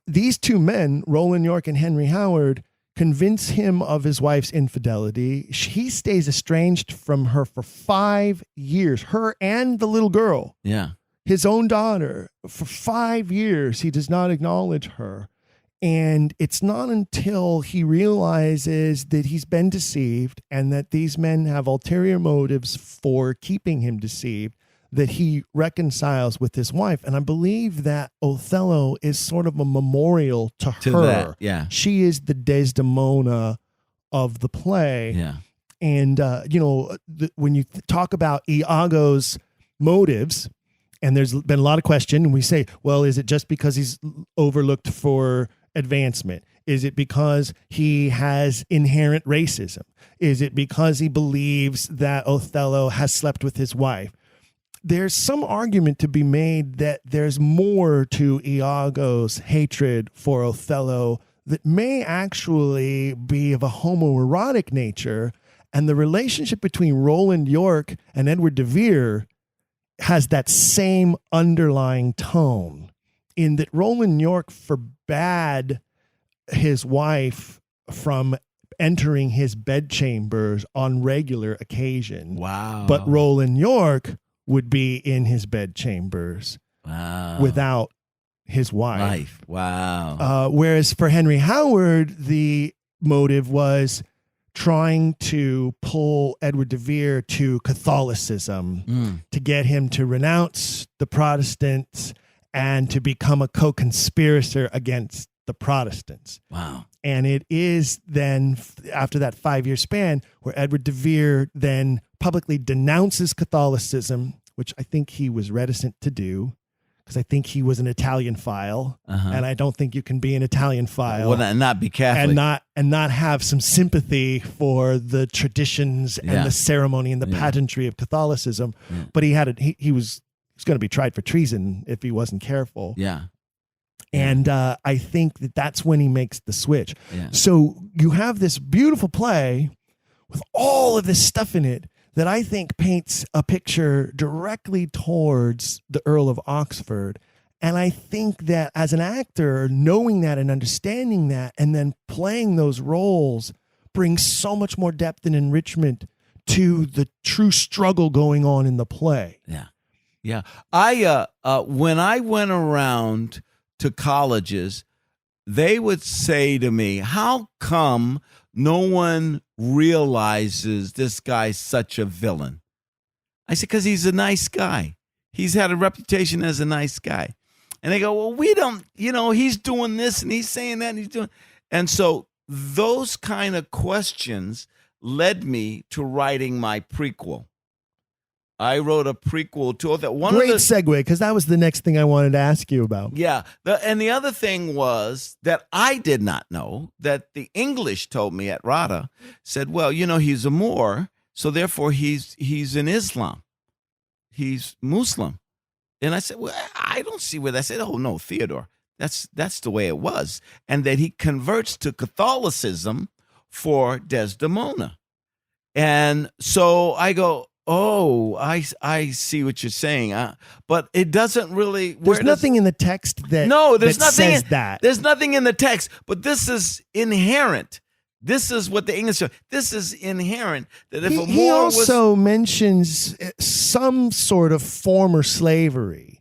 these two men, Roland York and Henry Howard, convince him of his wife's infidelity. He stays estranged from her for 5 years, her and the little girl. Yeah. His own daughter. For 5 years, he does not acknowledge her. And it's not until he realizes that he's been deceived and that these men have ulterior motives for keeping him deceived that he reconciles with his wife. And I believe that Othello is sort of a memorial to her. That, yeah. She is the Desdemona of the play. Yeah. And, when you talk about Iago's motives, and there's been a lot of question, and we say, well, is it just because he's overlooked for advancement? Is it because he has inherent racism? Is it because he believes that Othello has slept with his wife? There's some argument to be made that there's more to Iago's hatred for Othello that may actually be of a homoerotic nature, and the relationship between Roland York and Edward de Vere has that same underlying tone, in that Roland York forbade his wife from entering his bedchambers on regular occasion. Wow. But Roland York would be in his bedchambers without his wife. Wow. Whereas for Henry Howard, the motive was trying to pull Edward de Vere to Catholicism, to get him to renounce the Protestants and to become a co-conspirator against the Protestants. Wow. And it is then, after that 5-year span, where Edward de Vere then publicly denounces Catholicism, which I think he was reticent to do, because I think he was an Italian-phile, and I don't think you can be an Italian-phile and not be Catholic, and not have some sympathy for the traditions and the ceremony and the pageantry of Catholicism. Yeah. But he was going to be tried for treason if he wasn't careful. Yeah. And I think that's when he makes the switch. Yeah. So you have this beautiful play with all of this stuff in it that I think paints a picture directly towards the Earl of Oxford. And I think that as an actor, knowing that and understanding that and then playing those roles brings so much more depth and enrichment to the true struggle going on in the play. Yeah. Yeah. I when I went around to colleges, they would say to me, how come no one realizes this guy's such a villain? I said, because he's a nice guy. He's had a reputation as a nice guy. And they go, well, we don't, he's doing this and he's saying that and he's doing. And so those kind of questions led me to writing my prequel. I wrote a prequel to that. Great segue, because that was the next thing I wanted to ask you about. Yeah. And the other thing was that I did not know, that the English told me at RADA, said, well, he's a Moor, so therefore he's in Islam. He's Muslim. And I said, well, I don't see where that said. Oh, no, Theodore, that's the way it was. And that he converts to Catholicism for Desdemona. And so I go, oh, I see what you're saying, but it doesn't really. There's nothing in the text that there's nothing says that. There's nothing in the text, but this is inherent. This is what the English. This is inherent that if he also mentions some sort of former slavery.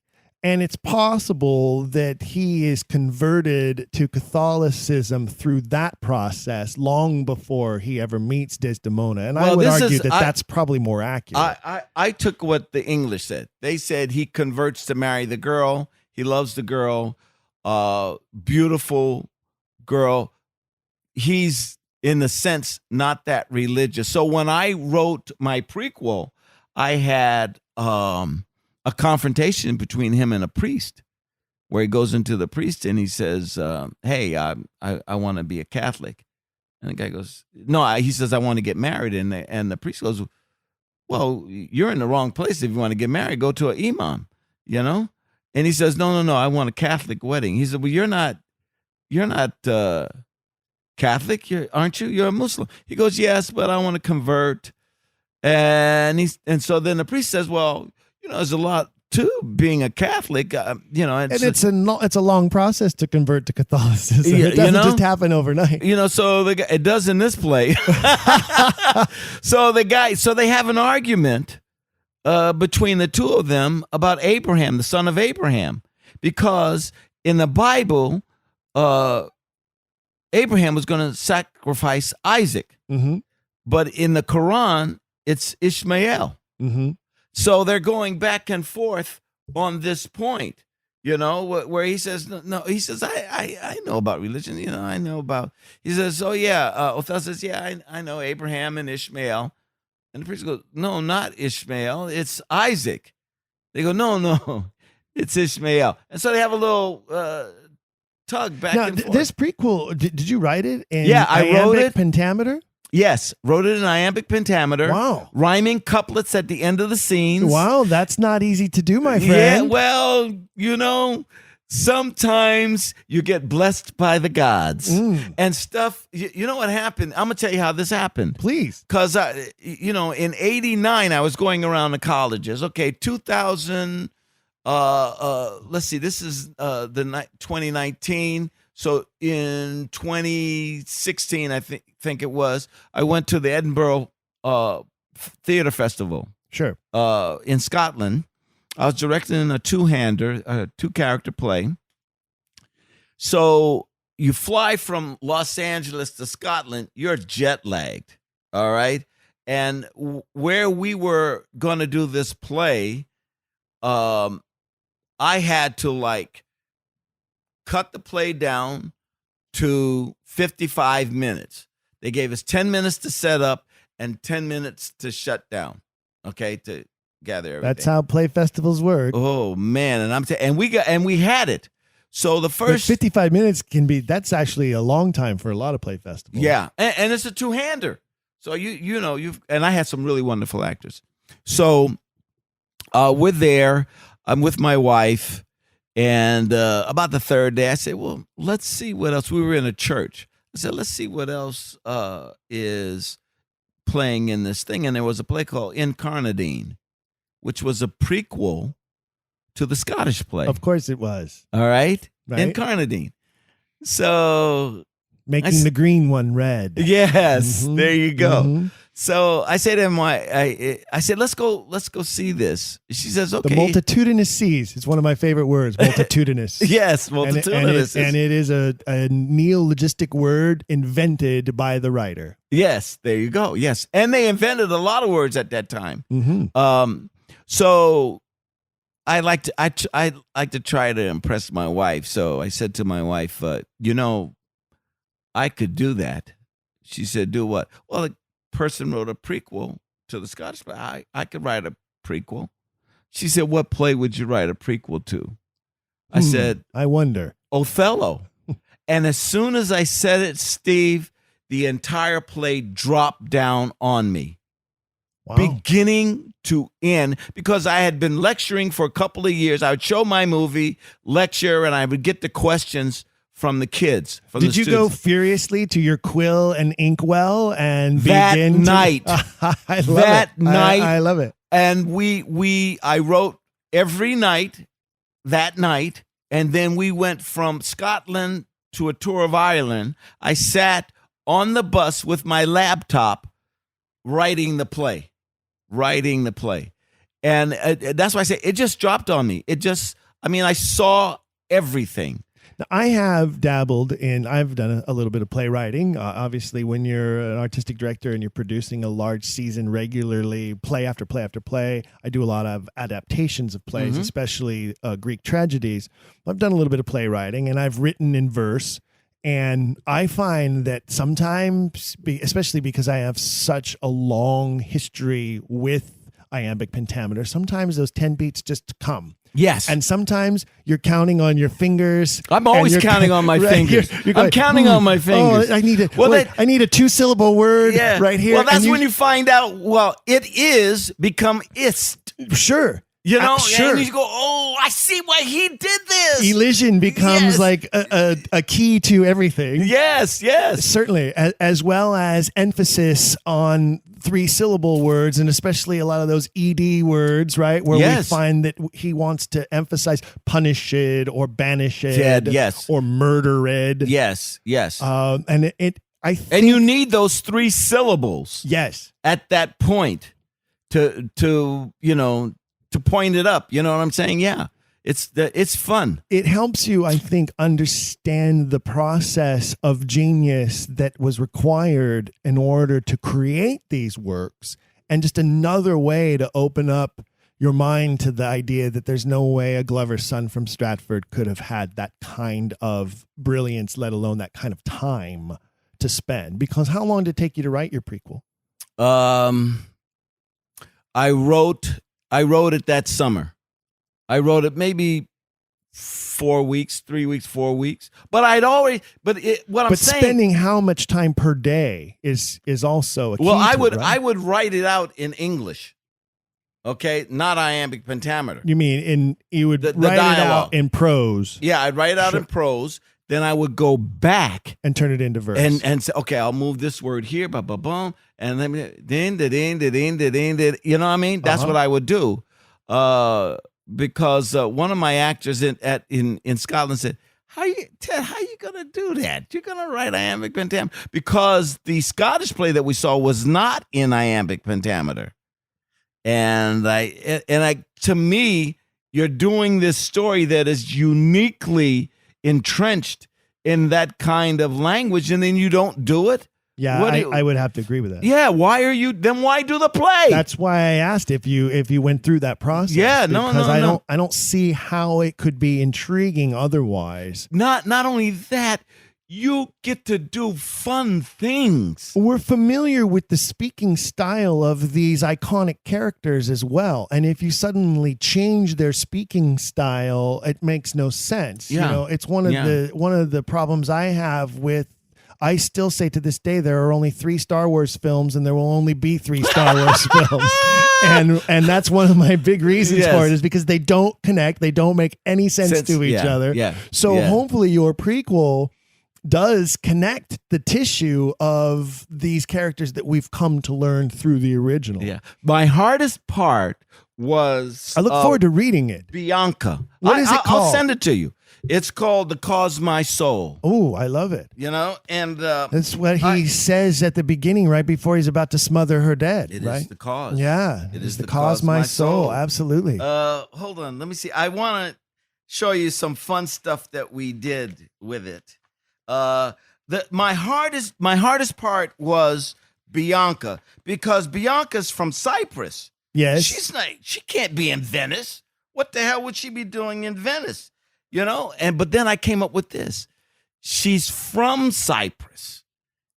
And it's possible that he is converted to Catholicism through that process long before he ever meets Desdemona. And I would argue that's probably more accurate. I took what the English said. They said he converts to marry the girl. He loves the girl. Beautiful girl. He's, in a sense, not that religious. So when I wrote my prequel, I had a confrontation between him and a priest, where he goes into the priest and he says, hey, I want to be a Catholic. And the guy goes, no, he says, I want to get married. And the priest goes, well, you're in the wrong place. If you want to get married, go to an imam, And he says, no, I want a Catholic wedding. He said, well, you're not Catholic, aren't you? You're a Muslim. He goes, yes, but I want to convert. And so then the priest says, well, there's a lot too, being a Catholic. It's a long process to convert to Catholicism. Yeah, It doesn't just happen overnight. So it does in this play. So they have an argument between the two of them about Abraham, the son of Abraham, because in the Bible, Abraham was going to sacrifice Isaac, but in the Quran, it's Ishmael. So they're going back and forth on this point, where he says, no, he says, I know about religion, I know about, he says, oh yeah, Othello says, yeah, I know Abraham and Ishmael. And the priest goes, no, not Ishmael, it's Isaac. They go, no, it's Ishmael. And so they have a little tug back and forth. This prequel, did you write it in I wrote it. pentameter? Yes, wrote it in iambic pentameter. Wow. Rhyming couplets at the end of the scenes. Wow, that's not easy to do, my friend. Yeah, well, sometimes you get blessed by the gods and stuff. You know what happened? I'm going to tell you how this happened. Please. Because, in 89, I was going around the colleges. Okay, 2000, let's see, this is 2019. So in 2016, I think it was, I went to the Edinburgh Theatre Festival. Sure. In Scotland. I was directing a two-character play. So you fly from Los Angeles to Scotland, you're jet lagged, all right? And where we were going to do this play, I had to cut the play down to 55 minutes. They gave us 10 minutes to set up and 10 minutes to shut down, okay, to gather everything. That's how play festivals work. Oh man, and we had it. So the first 55 minutes that's actually a long time for a lot of play festivals. Yeah, and it's a two-hander. So and I had some really wonderful actors. So we're there. I'm with my wife, and about the third day, I said, "Well, let's see what else." We were in a church. I said, "Let's see what else is playing in this thing." And there was a play called Incarnadine, which was a prequel to the Scottish play. Of course it was. All right? Incarnadine. So making the green one red. Yes, there you go. So I say to him, I said, let's go see this. She says, okay. The multitudinous seas. It's one of my favorite words, multitudinous. Yes, multitudinous. And it is a neologistic word invented by the writer. Yes, there you go. Yes. And they invented a lot of words at that time. So I like to try to impress my wife. So I said to my wife, I could do that. She said, do what? Well, the person wrote a prequel to the Scottish play. I could write a prequel. She said, what play would you write a prequel to? I said, I wonder. Othello. And as soon as I said it, Steve, the entire play dropped down on me. Wow. Beginning to end, because I had been lecturing for a couple of years. I would show my movie, lecture, and I would get the questions from the kids. Did you go furiously to your quill and inkwell and begin night? I love it. I love it. And I wrote every night that night, and then we went from Scotland to a tour of Ireland. I sat on the bus with my laptop writing the play. And that's why I say it just dropped on me. I saw everything. Now, I have dabbled I've done a little bit of playwriting. Obviously, when you're an artistic director and you're producing a large season regularly, play after play after play, I do a lot of adaptations of plays, especially Greek tragedies. I've done a little bit of playwriting, and I've written in verse. And I find that sometimes, especially because I have such a long history with iambic pentameter, sometimes those 10 beats just come. Yes. And sometimes you're counting on your fingers. I'm always counting on my fingers. I'm counting on my fingers. Oh, I need a 2-syllable word right here. Well, that's when you find out, it is become ist. Sure. You know, sure. and you go, oh, I see why he did this. Elision becomes Yes. like a key to everything. Yes, yes. Certainly, as well as emphasis on 3-syllable words, and especially a lot of those ED words, right? Where Yes. we find that he wants to emphasize punished or banished, Yes. or murdered. Yes, yes. And I think, and you need those 3 syllables yes, at that point to point it up. You know what I'm saying? Yeah. It's fun. it helps you, I think, understand the process of genius that was required in order to create these works, and just another way to open up your mind to the idea that there's no way a Glover's son from Stratford could have had that kind of brilliance, let alone that kind of time to spend. Because how long did it take you to write your prequel? I wrote it that summer. I wrote it maybe 4 weeks, 3 weeks, 4 weeks. But But spending how much time per day is also a key. Well, to it, right? I would write it out in English. Okay, not iambic pentameter. You mean you would The write it out dialogue. in prose Yeah, I'd write it out in prose. Then I would go back and turn it into verse. and say, okay, I'll move this word here, boom, and then you know what I mean? That's what I would do. Because one of my actors in Scotland said, Ted, how you gonna do that? You're gonna write iambic pentameter? Because the Scottish play that we saw was not in iambic pentameter. And to me, you're doing this story that is uniquely entrenched in that kind of language, and then you don't do it. yeah, I would have to agree with that. Yeah, why do the play? That's why I asked if you went through that process. Yeah, no, because no. I don't see how it could be intriguing otherwise. Not only that, you get to do fun things. We're familiar with the speaking style of these iconic characters as well, and if you suddenly change their speaking style, it makes no sense. Yeah. You know, it's one of the problems I have with. I still say to this day there are only 3 Star Wars films, and there will only be 3 Star Wars films, and that's one of my big reasons Yes. for it, is because they don't connect, they don't make any sense to each other. Yeah. So hopefully your prequel does connect the tissue of these characters that we've come to learn through the original. Yeah. My hardest part was I look forward to reading it. Bianca. What is it called? I'll send it to you. It's called The Cause My Soul. Oh, I love it. You know, and That's what he says at the beginning, right before he's about to smother her dead. it right? is the cause. Yeah, It it's is the cause my soul. Absolutely. Hold on, let me see. I want to show you some fun stuff that we did with it. My hardest part was Bianca, because Bianca's from Cyprus. Yes. She can't be in Venice. What the hell would she be doing in Venice? You know? But then I came up with this. She's from Cyprus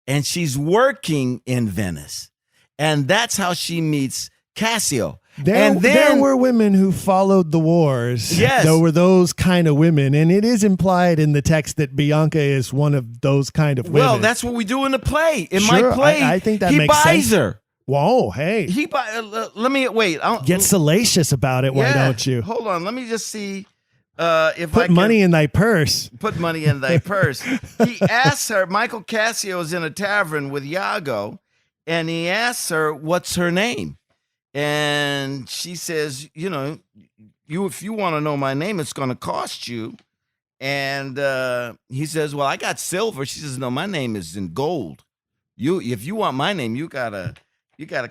and she's working in Venice. And that's how she meets Cassio. There were women who followed the wars. Yes. There were those kind of women. And it is implied in the text that Bianca is one of those kind of women. Well, that's what we do in the play. In Sure, my play, I think that he makes buys sense. her. Whoa, hey. Let me wait. Get salacious about it, why Yeah, don't you? Hold on. Let me just see if I Put can money in thy purse. put money in thy purse. He asks her. Michael Cassio is in a tavern with Iago, and he asks her, "What's her name?" And she says, "You know, if you want to know my name, it's going to cost you." And he says, "Well, I got silver." She says, "No, my name is in gold. If you want my name, you gotta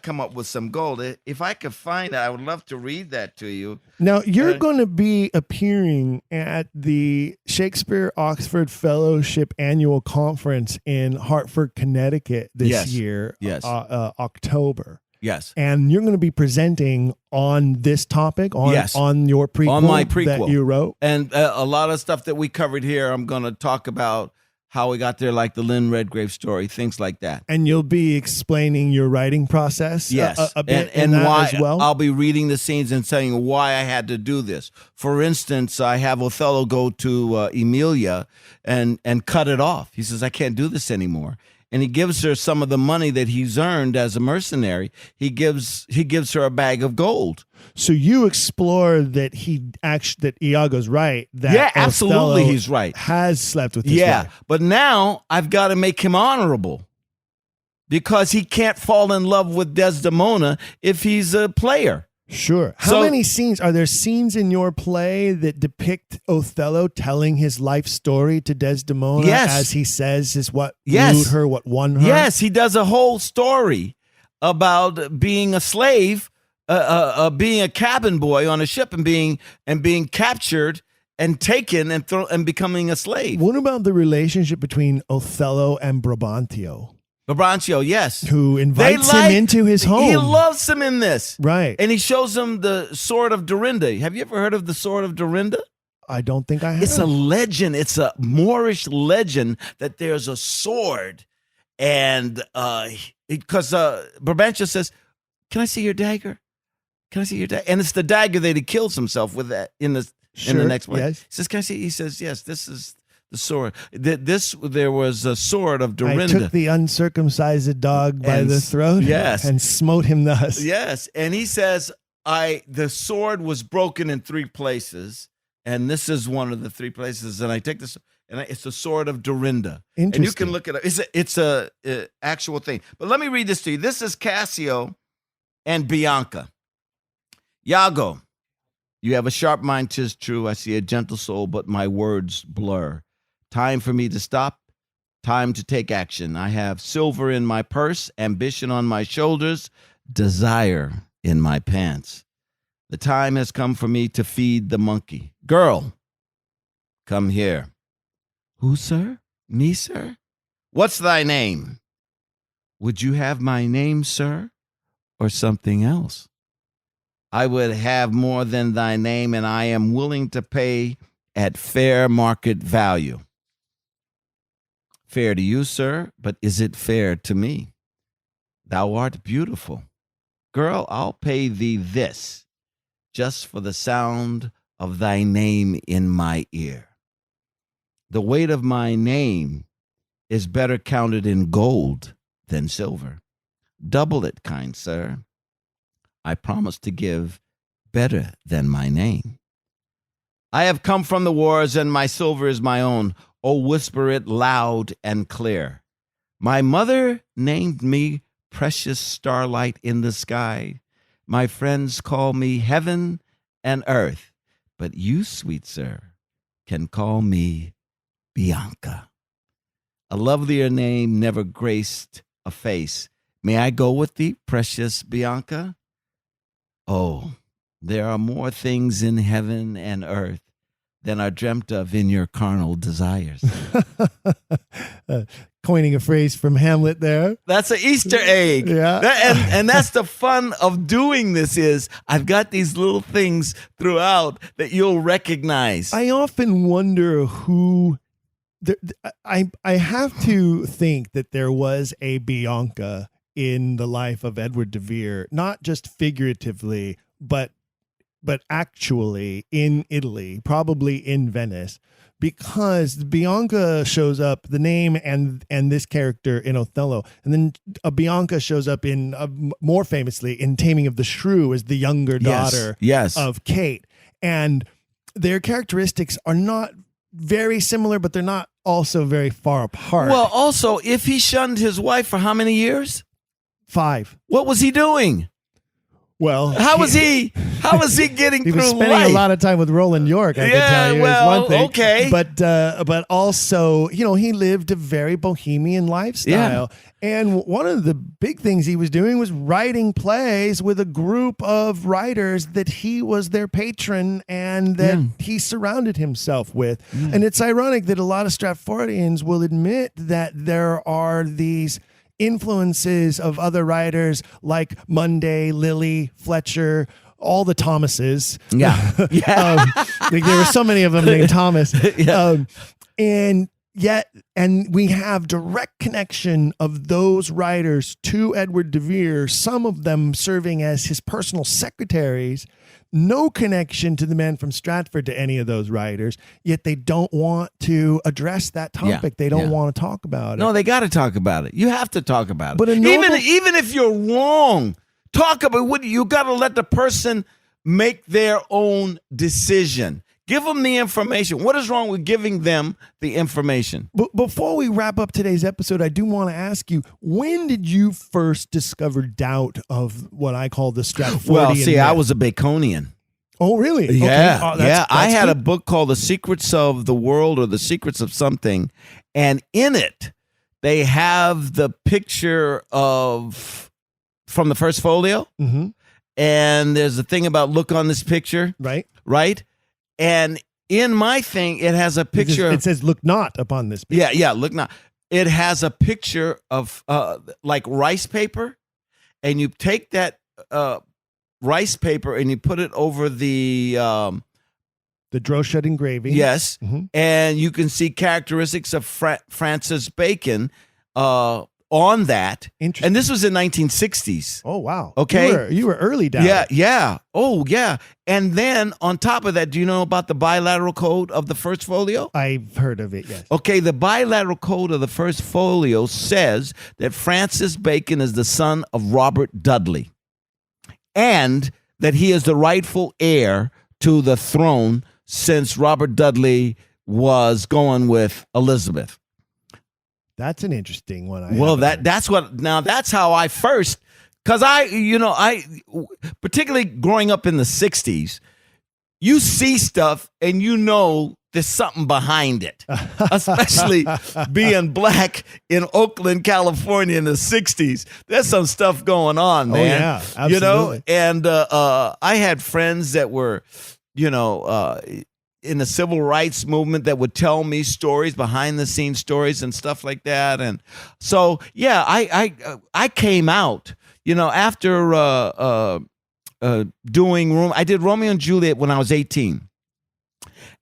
come up with some gold. If I could find it, I would love to read that to you." Now, you're going to be appearing at the Shakespeare Oxford Fellowship Annual Conference in Hartford, Connecticut this year, Yes. October. Yes. And you're going to be presenting on this topic, on your prequel, On my prequel. that you wrote. And a lot of stuff that we covered here, I'm going to talk about how we got there, like the Lynn Redgrave story, things like that. And you'll be explaining your writing process Yes, a bit and in that why as well. I'll be reading the scenes and saying why I had to do this. For instance, I have Othello go to Emilia and cut it off. He says, "I can't do this anymore." and he gives her some of the money that he's earned as a mercenary. He gives her a bag of gold. So you explore that that Iago's right. That Yeah, absolutely, Othello he's right. Has slept with his wife. But now I've got to make him honorable because he can't fall in love with Desdemona if he's a player. Sure. How many scenes are there? Scenes in your play that depict Othello telling his life story to Desdemona, as he says is what wooed her, what won her? Yes, he does a whole story about being a slave, being a cabin boy on a ship, and being captured and taken and becoming a slave. What about the relationship between Othello and Brabantio? Brabantio, yes. Who invites him into his home. He loves him in this. Right. And he shows him the sword of Dorinda. Have you ever heard of the sword of Dorinda? I don't think I have. It's a legend. It's a Moorish legend that there's a sword. And because Brabantio says, "Can I see your dagger? Can I see your dagger?" And it's the dagger that he kills himself with that in the next one. Yes. He says, "Can I see?" He says, "Yes, this is the sword." There was a sword of Dorinda. I took the uncircumcised dog by the throat, and smote him thus. Yes, and he says, the sword was broken in 3 places, and this is one of the 3 places. And I take this, and it's the sword of Dorinda. And you can look it up. It's a actual thing. But let me read this to you. This is Cassio and Bianca. Iago, you have a sharp mind, 'tis true. I see a gentle soul, but my words blur. Time for me to stop, time to take action. I have silver in my purse, ambition on my shoulders, desire in my pants. The time has come for me to feed the monkey. Girl, come here. Who, sir? Me, sir? What's thy name? Would you have my name, sir, or something else? I would have more than thy name, and I am willing to pay at fair market value. Fair to you, sir, but is it fair to me? Thou art beautiful. Girl, I'll pay thee this, just for the sound of thy name in my ear. The weight of my name is better counted in gold than silver. Double it, kind sir. I promise to give better than my name. I have come from the wars, and my silver is my own. Oh, whisper it loud and clear. My mother named me precious starlight in the sky. My friends call me heaven and earth. But you, sweet sir, can call me Bianca. A lovelier name never graced a face. May I go with thee, precious Bianca? Oh, there are more things in heaven and earth than are dreamt of in your carnal desires. Coining a phrase from Hamlet there. That's an Easter egg. Yeah. And that's the fun of doing this is I've got these little things throughout that you'll recognize. I often wonder who... I have to think that there was a Bianca in the life of Edward de Vere, not just figuratively, but actually in Italy, probably in Venice, because Bianca shows up, the name and this character in Othello, and then Bianca shows up in more famously in Taming of the Shrew as the younger daughter of Kate, and their characteristics are not very similar, but they're not also very far apart. Well, also, if he shunned his wife for how many years? 5. What was he doing? Well, how was he getting through life? He was spending a lot of time with Roland York, I can tell you, is one thing. Okay. But also, he lived a very bohemian lifestyle. Yeah. And one of the big things he was doing was writing plays with a group of writers that he was their patron and that he surrounded himself with. Yeah. And it's ironic that a lot of Stratfordians will admit that there are these influences of other writers like Munday, Lilly, Fletcher, all the Thomases. Yeah. Like there were so many of them named Thomas. Yeah. And Yet, and we have direct connection of those writers to Edward de Vere, some of them serving as his personal secretaries, no connection to the man from Stratford to any of those writers, yet they don't want to address that topic. They don't want to talk about it. No, they got to talk about it. You have to talk about it. But even if you're wrong, talk about what you got to let the person make their own decision. Give them the information. What is wrong with giving them the information? But before we wrap up today's episode, I do want to ask you, when did you first discover doubt of what I call the Stratfordian Well, see, myth? I was a Baconian. Oh, really? Yeah, Okay. That's I had good. a book called The Secrets of the World or The Secrets of Something, and in it, they have the picture from the first folio, and there's a thing about look on this picture, right? And in my thing, it has a picture. It says, look not upon this picture. Yeah, look not. It has a picture of like rice paper, and you take that rice paper and you put it over the Droschett engraving. Yes, and you can see characteristics of Francis Bacon on that. Interesting. And this was in 1960s. Oh, wow. Okay. You were early down. Yeah. Oh, yeah. And then on top of that, do you know about the bilateral code of the first folio? I've heard of it, yes. Okay, the bilateral code of the first folio says that Francis Bacon is the son of Robert Dudley and that he is the rightful heir to the throne since Robert Dudley was going with Elizabeth. That's an interesting one. That's how I first, because I particularly growing up in the 60s, you see stuff and you know there's something behind it, especially being black in Oakland, California in the 60s. There's some stuff going on, man. Oh, yeah, absolutely. And I had friends that were, in the civil rights movement that would tell me stories, behind the scenes stories and stuff like that. And so, yeah, I came out, after doing I did Romeo and Juliet when I was 18.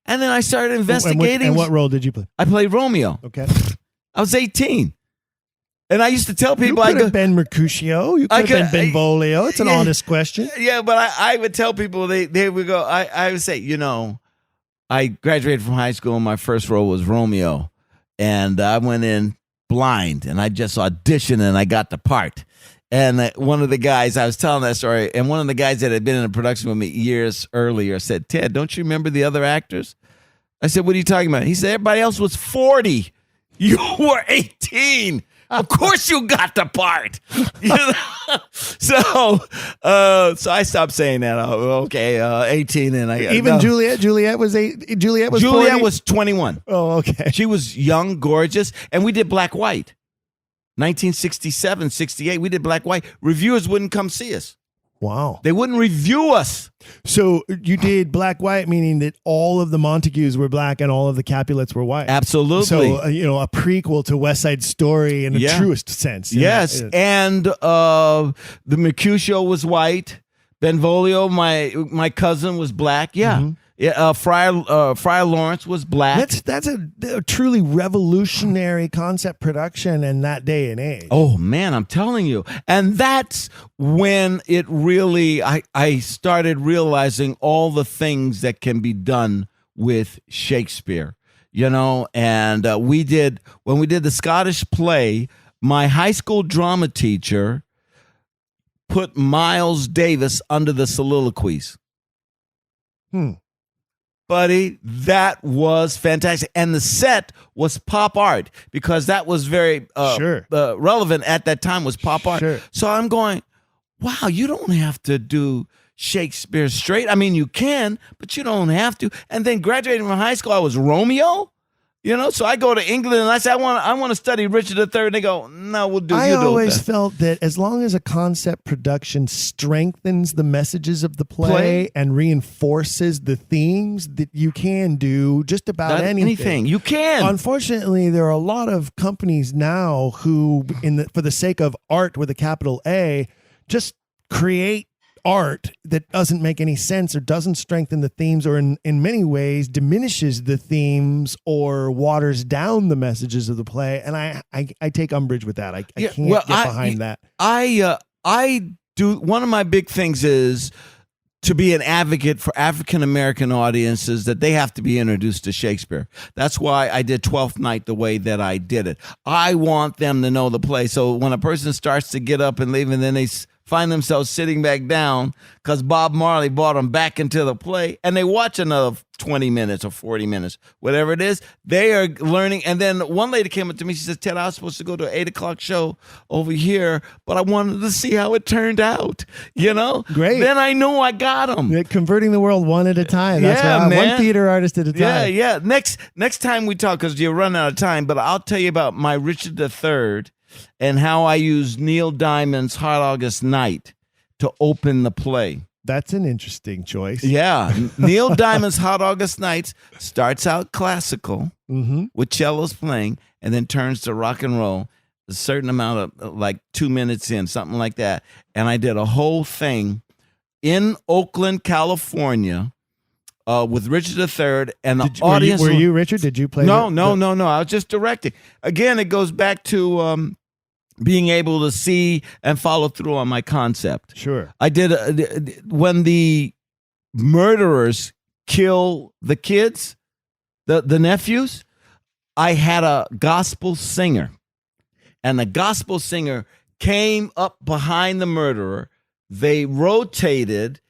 And then I started investigating. And what role did you play? I played Romeo. Okay. I was 18. And I used to tell people, you could have been Mercutio. You could have been Benvolio. It's an honest question. Yeah, but I would tell people, they would go, I would say, I graduated from high school and my first role was Romeo. And I went in blind and I just auditioned and I got the part. And one of the guys, I was telling that story, and one of the guys that had been in a production with me years earlier said, Ted, don't you remember the other actors? I said, what are you talking about? He said, everybody else was 40. You were 18. Of course you got the part. So I stopped saying that. Okay, 18 and I even no. Juliet was 40? Was 21. Oh, okay. She was young, gorgeous, and we did black white. 1967, 68, we did black white. Reviewers wouldn't come see us. Wow. They wouldn't review us. So you did black white, meaning that all of the Montagues were black and all of the Capulets were white. Absolutely. So, a prequel to West Side Story in the truest sense. Yes. And the Mercutio was white. Benvolio, my cousin, was black. Yeah. Mm-hmm. Yeah, Friar Lawrence was black. That's a truly revolutionary concept production in that day and age. Oh man, I'm telling you, and that's when it really I started realizing all the things that can be done with Shakespeare. And when we did the Scottish play, my high school drama teacher put Miles Davis under the soliloquies. Buddy, that was fantastic. And the set was pop art because that was very relevant at that time, was pop art. Sure. So I'm going, wow, you don't have to do Shakespeare straight. I mean, you can, but you don't have to. And then graduating from high school, I was Romeo. So I go to England and I say, I want to study Richard III. And they go, no, we'll do it. I always felt that as long as a concept production strengthens the messages of the play and reinforces the themes, that you can do just about anything. You can. Unfortunately, there are a lot of companies now who, for the sake of art with a capital A, just create art that doesn't make any sense or doesn't strengthen the themes, or in many ways diminishes the themes or waters down the messages of the play. And I take umbrage with that. I can't get behind that. I do. One of my big things is to be an advocate for African American audiences, that they have to be introduced to Shakespeare. That's why I did Twelfth Night the way that I did it. I want them to know the play. So when a person starts to get up and leave, and then they find themselves sitting back down because Bob Marley brought them back into the play, and they watch another 20 minutes or 40 minutes, whatever it is, they are learning. And then one lady came up to me, she says, Ted, I was supposed to go to an 8 o'clock show over here, but I wanted to see how it turned out, you know? Great. Then I know I got them. They're converting the world one at a time. That's one theater artist at a time. Yeah. Next time we talk, because you run out of time, but I'll tell you about my Richard III and how I used Neil Diamond's Hot August Night to open the play. That's an interesting choice. Yeah. Neil Diamond's Hot August Nights starts out classical with cellos playing, and then turns to rock and roll a certain amount of, like 2 minutes in, something like that. And I did a whole thing in Oakland, California, with Richard III, and the audience. Were you Richard? Did you play? No. I was just directing. Again, it goes back to being able to see and follow through on my concept. Sure. I did when the murderers kill the kids, the nephews. I had a gospel singer, and the gospel singer came up behind the murderer. They rotated,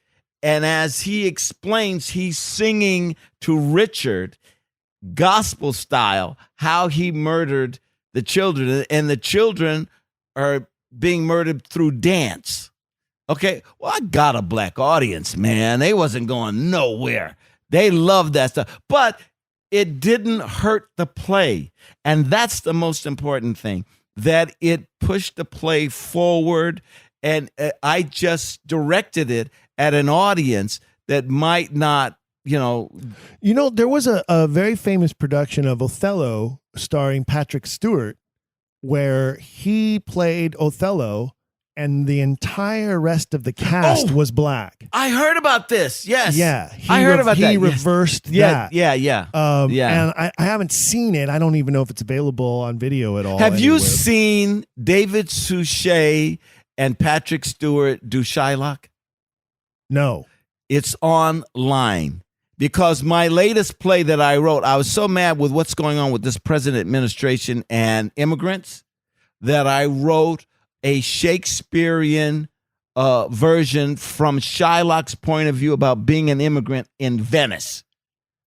and as he explains, he's singing to Richard, gospel style, how he murdered the children, and the children are being murdered through dance. Okay, well, I got a black audience, man. They wasn't going nowhere. They loved that stuff, but it didn't hurt the play, and that's the most important thing, that it pushed the play forward, and I just directed it at an audience that might not, there was a very famous production of Othello starring Patrick Stewart, where he played Othello and the entire rest of the cast was black. I heard about this. Yes. Yeah. I heard about that. He reversed that. Yeah. And I haven't seen it. I don't even know if it's available on video at all. Have you seen David Suchet and Patrick Stewart do Shylock? No. It's online. Because my latest play that I wrote, I was so mad with what's going on with this present administration and immigrants that I wrote a Shakespearean version from Shylock's point of view about being an immigrant in Venice.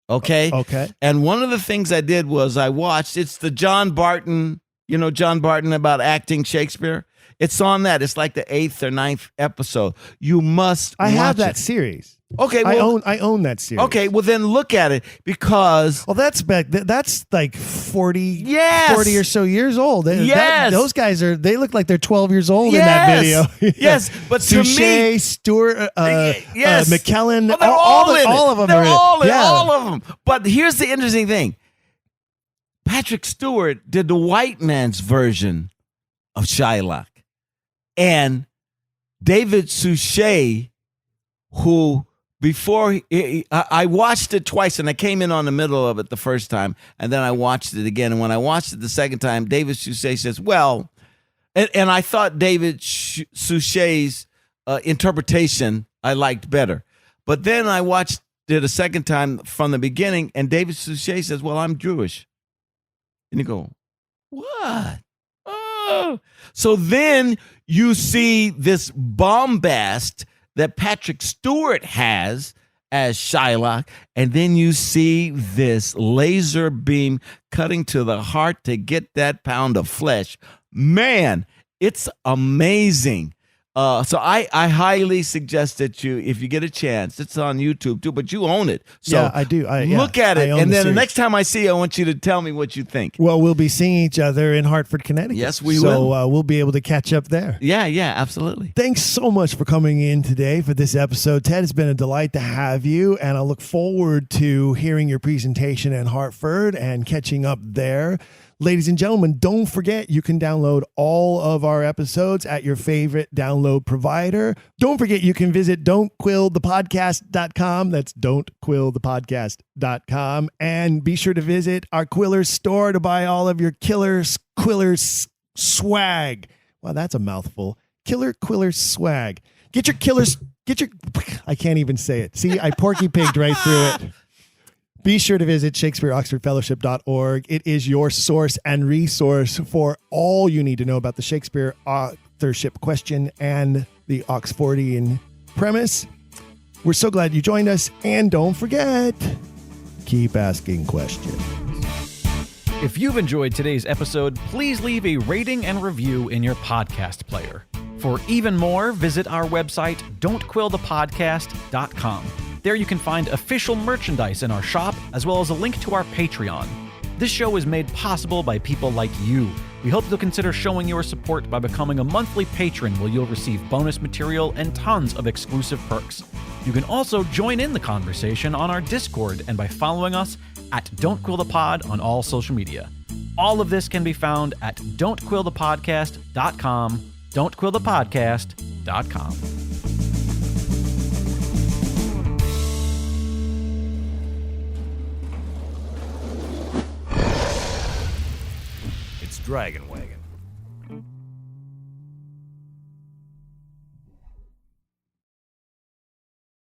Okay? Okay. And one of the things I did was it's the John Barton, John Barton about acting Shakespeare. It's on that. It's like the 8th or 9th episode. You must I have watch that it. series. Okay, well, I own that series. Okay, well then look at it, because that's like 40 or so years old. Yes. Those guys they look like they're 12 years old in that video. Yes, but to Suchet, me, Stewart, McKellen, they're all of them. They're all in Yeah. all of them. But here's the interesting thing. Patrick Stewart did the white man's version of Shylock. And David Suchet, who I watched it twice, and I came in on the middle of it the first time, and then I watched it again. And when I watched it the second time, David Suchet says, well, and I thought David Suchet's interpretation I liked better. But then I watched it a second time from the beginning, and David Suchet says, well, I'm Jewish. And you go, what? Oh. So then you see this bombast that Patrick Stewart has as Shylock, and then you see this laser beam cutting to the heart to get that pound of flesh. Man, it's amazing. So I highly suggest that if you get a chance, it's on YouTube too, but you own it. So yeah, I do. Look at it, and then the next time I see you, I want you to tell me what you think. Well, we'll be seeing each other in Hartford, Connecticut. Yes, we will. So we'll be able to catch up there. Yeah, absolutely. Thanks so much for coming in today for this episode, Ted. It's been a delight to have you, and I look forward to hearing your presentation in Hartford and catching up there. Ladies and gentlemen, don't forget you can download all of our episodes at your favorite download provider. Don't forget you can visit don'tquillthepodcast.com. That's don'tquillthepodcast.com. And be sure to visit our Quiller store to buy all of your Quiller swag. Wow, that's a mouthful. Quiller swag. I can't even say it. See, I porky pigged right through it. Be sure to visit ShakespeareOxfordFellowship.org. It is your source and resource for all you need to know about the Shakespeare authorship question and the Oxfordian premise. We're so glad you joined us. And don't forget, keep asking questions. If you've enjoyed today's episode, please leave a rating and review in your podcast player. For even more, visit our website, don'tquillthepodcast.com. There you can find official merchandise in our shop, as well as a link to our Patreon. This show is made possible by people like you. We hope you'll consider showing your support by becoming a monthly patron, where you'll receive bonus material and tons of exclusive perks. You can also join in the conversation on our Discord and by following us at Don't Quill the Pod on all social media. All of this can be found at don'tquillthepodcast.com, don'tquillthepodcast.com. Dragon Wagon.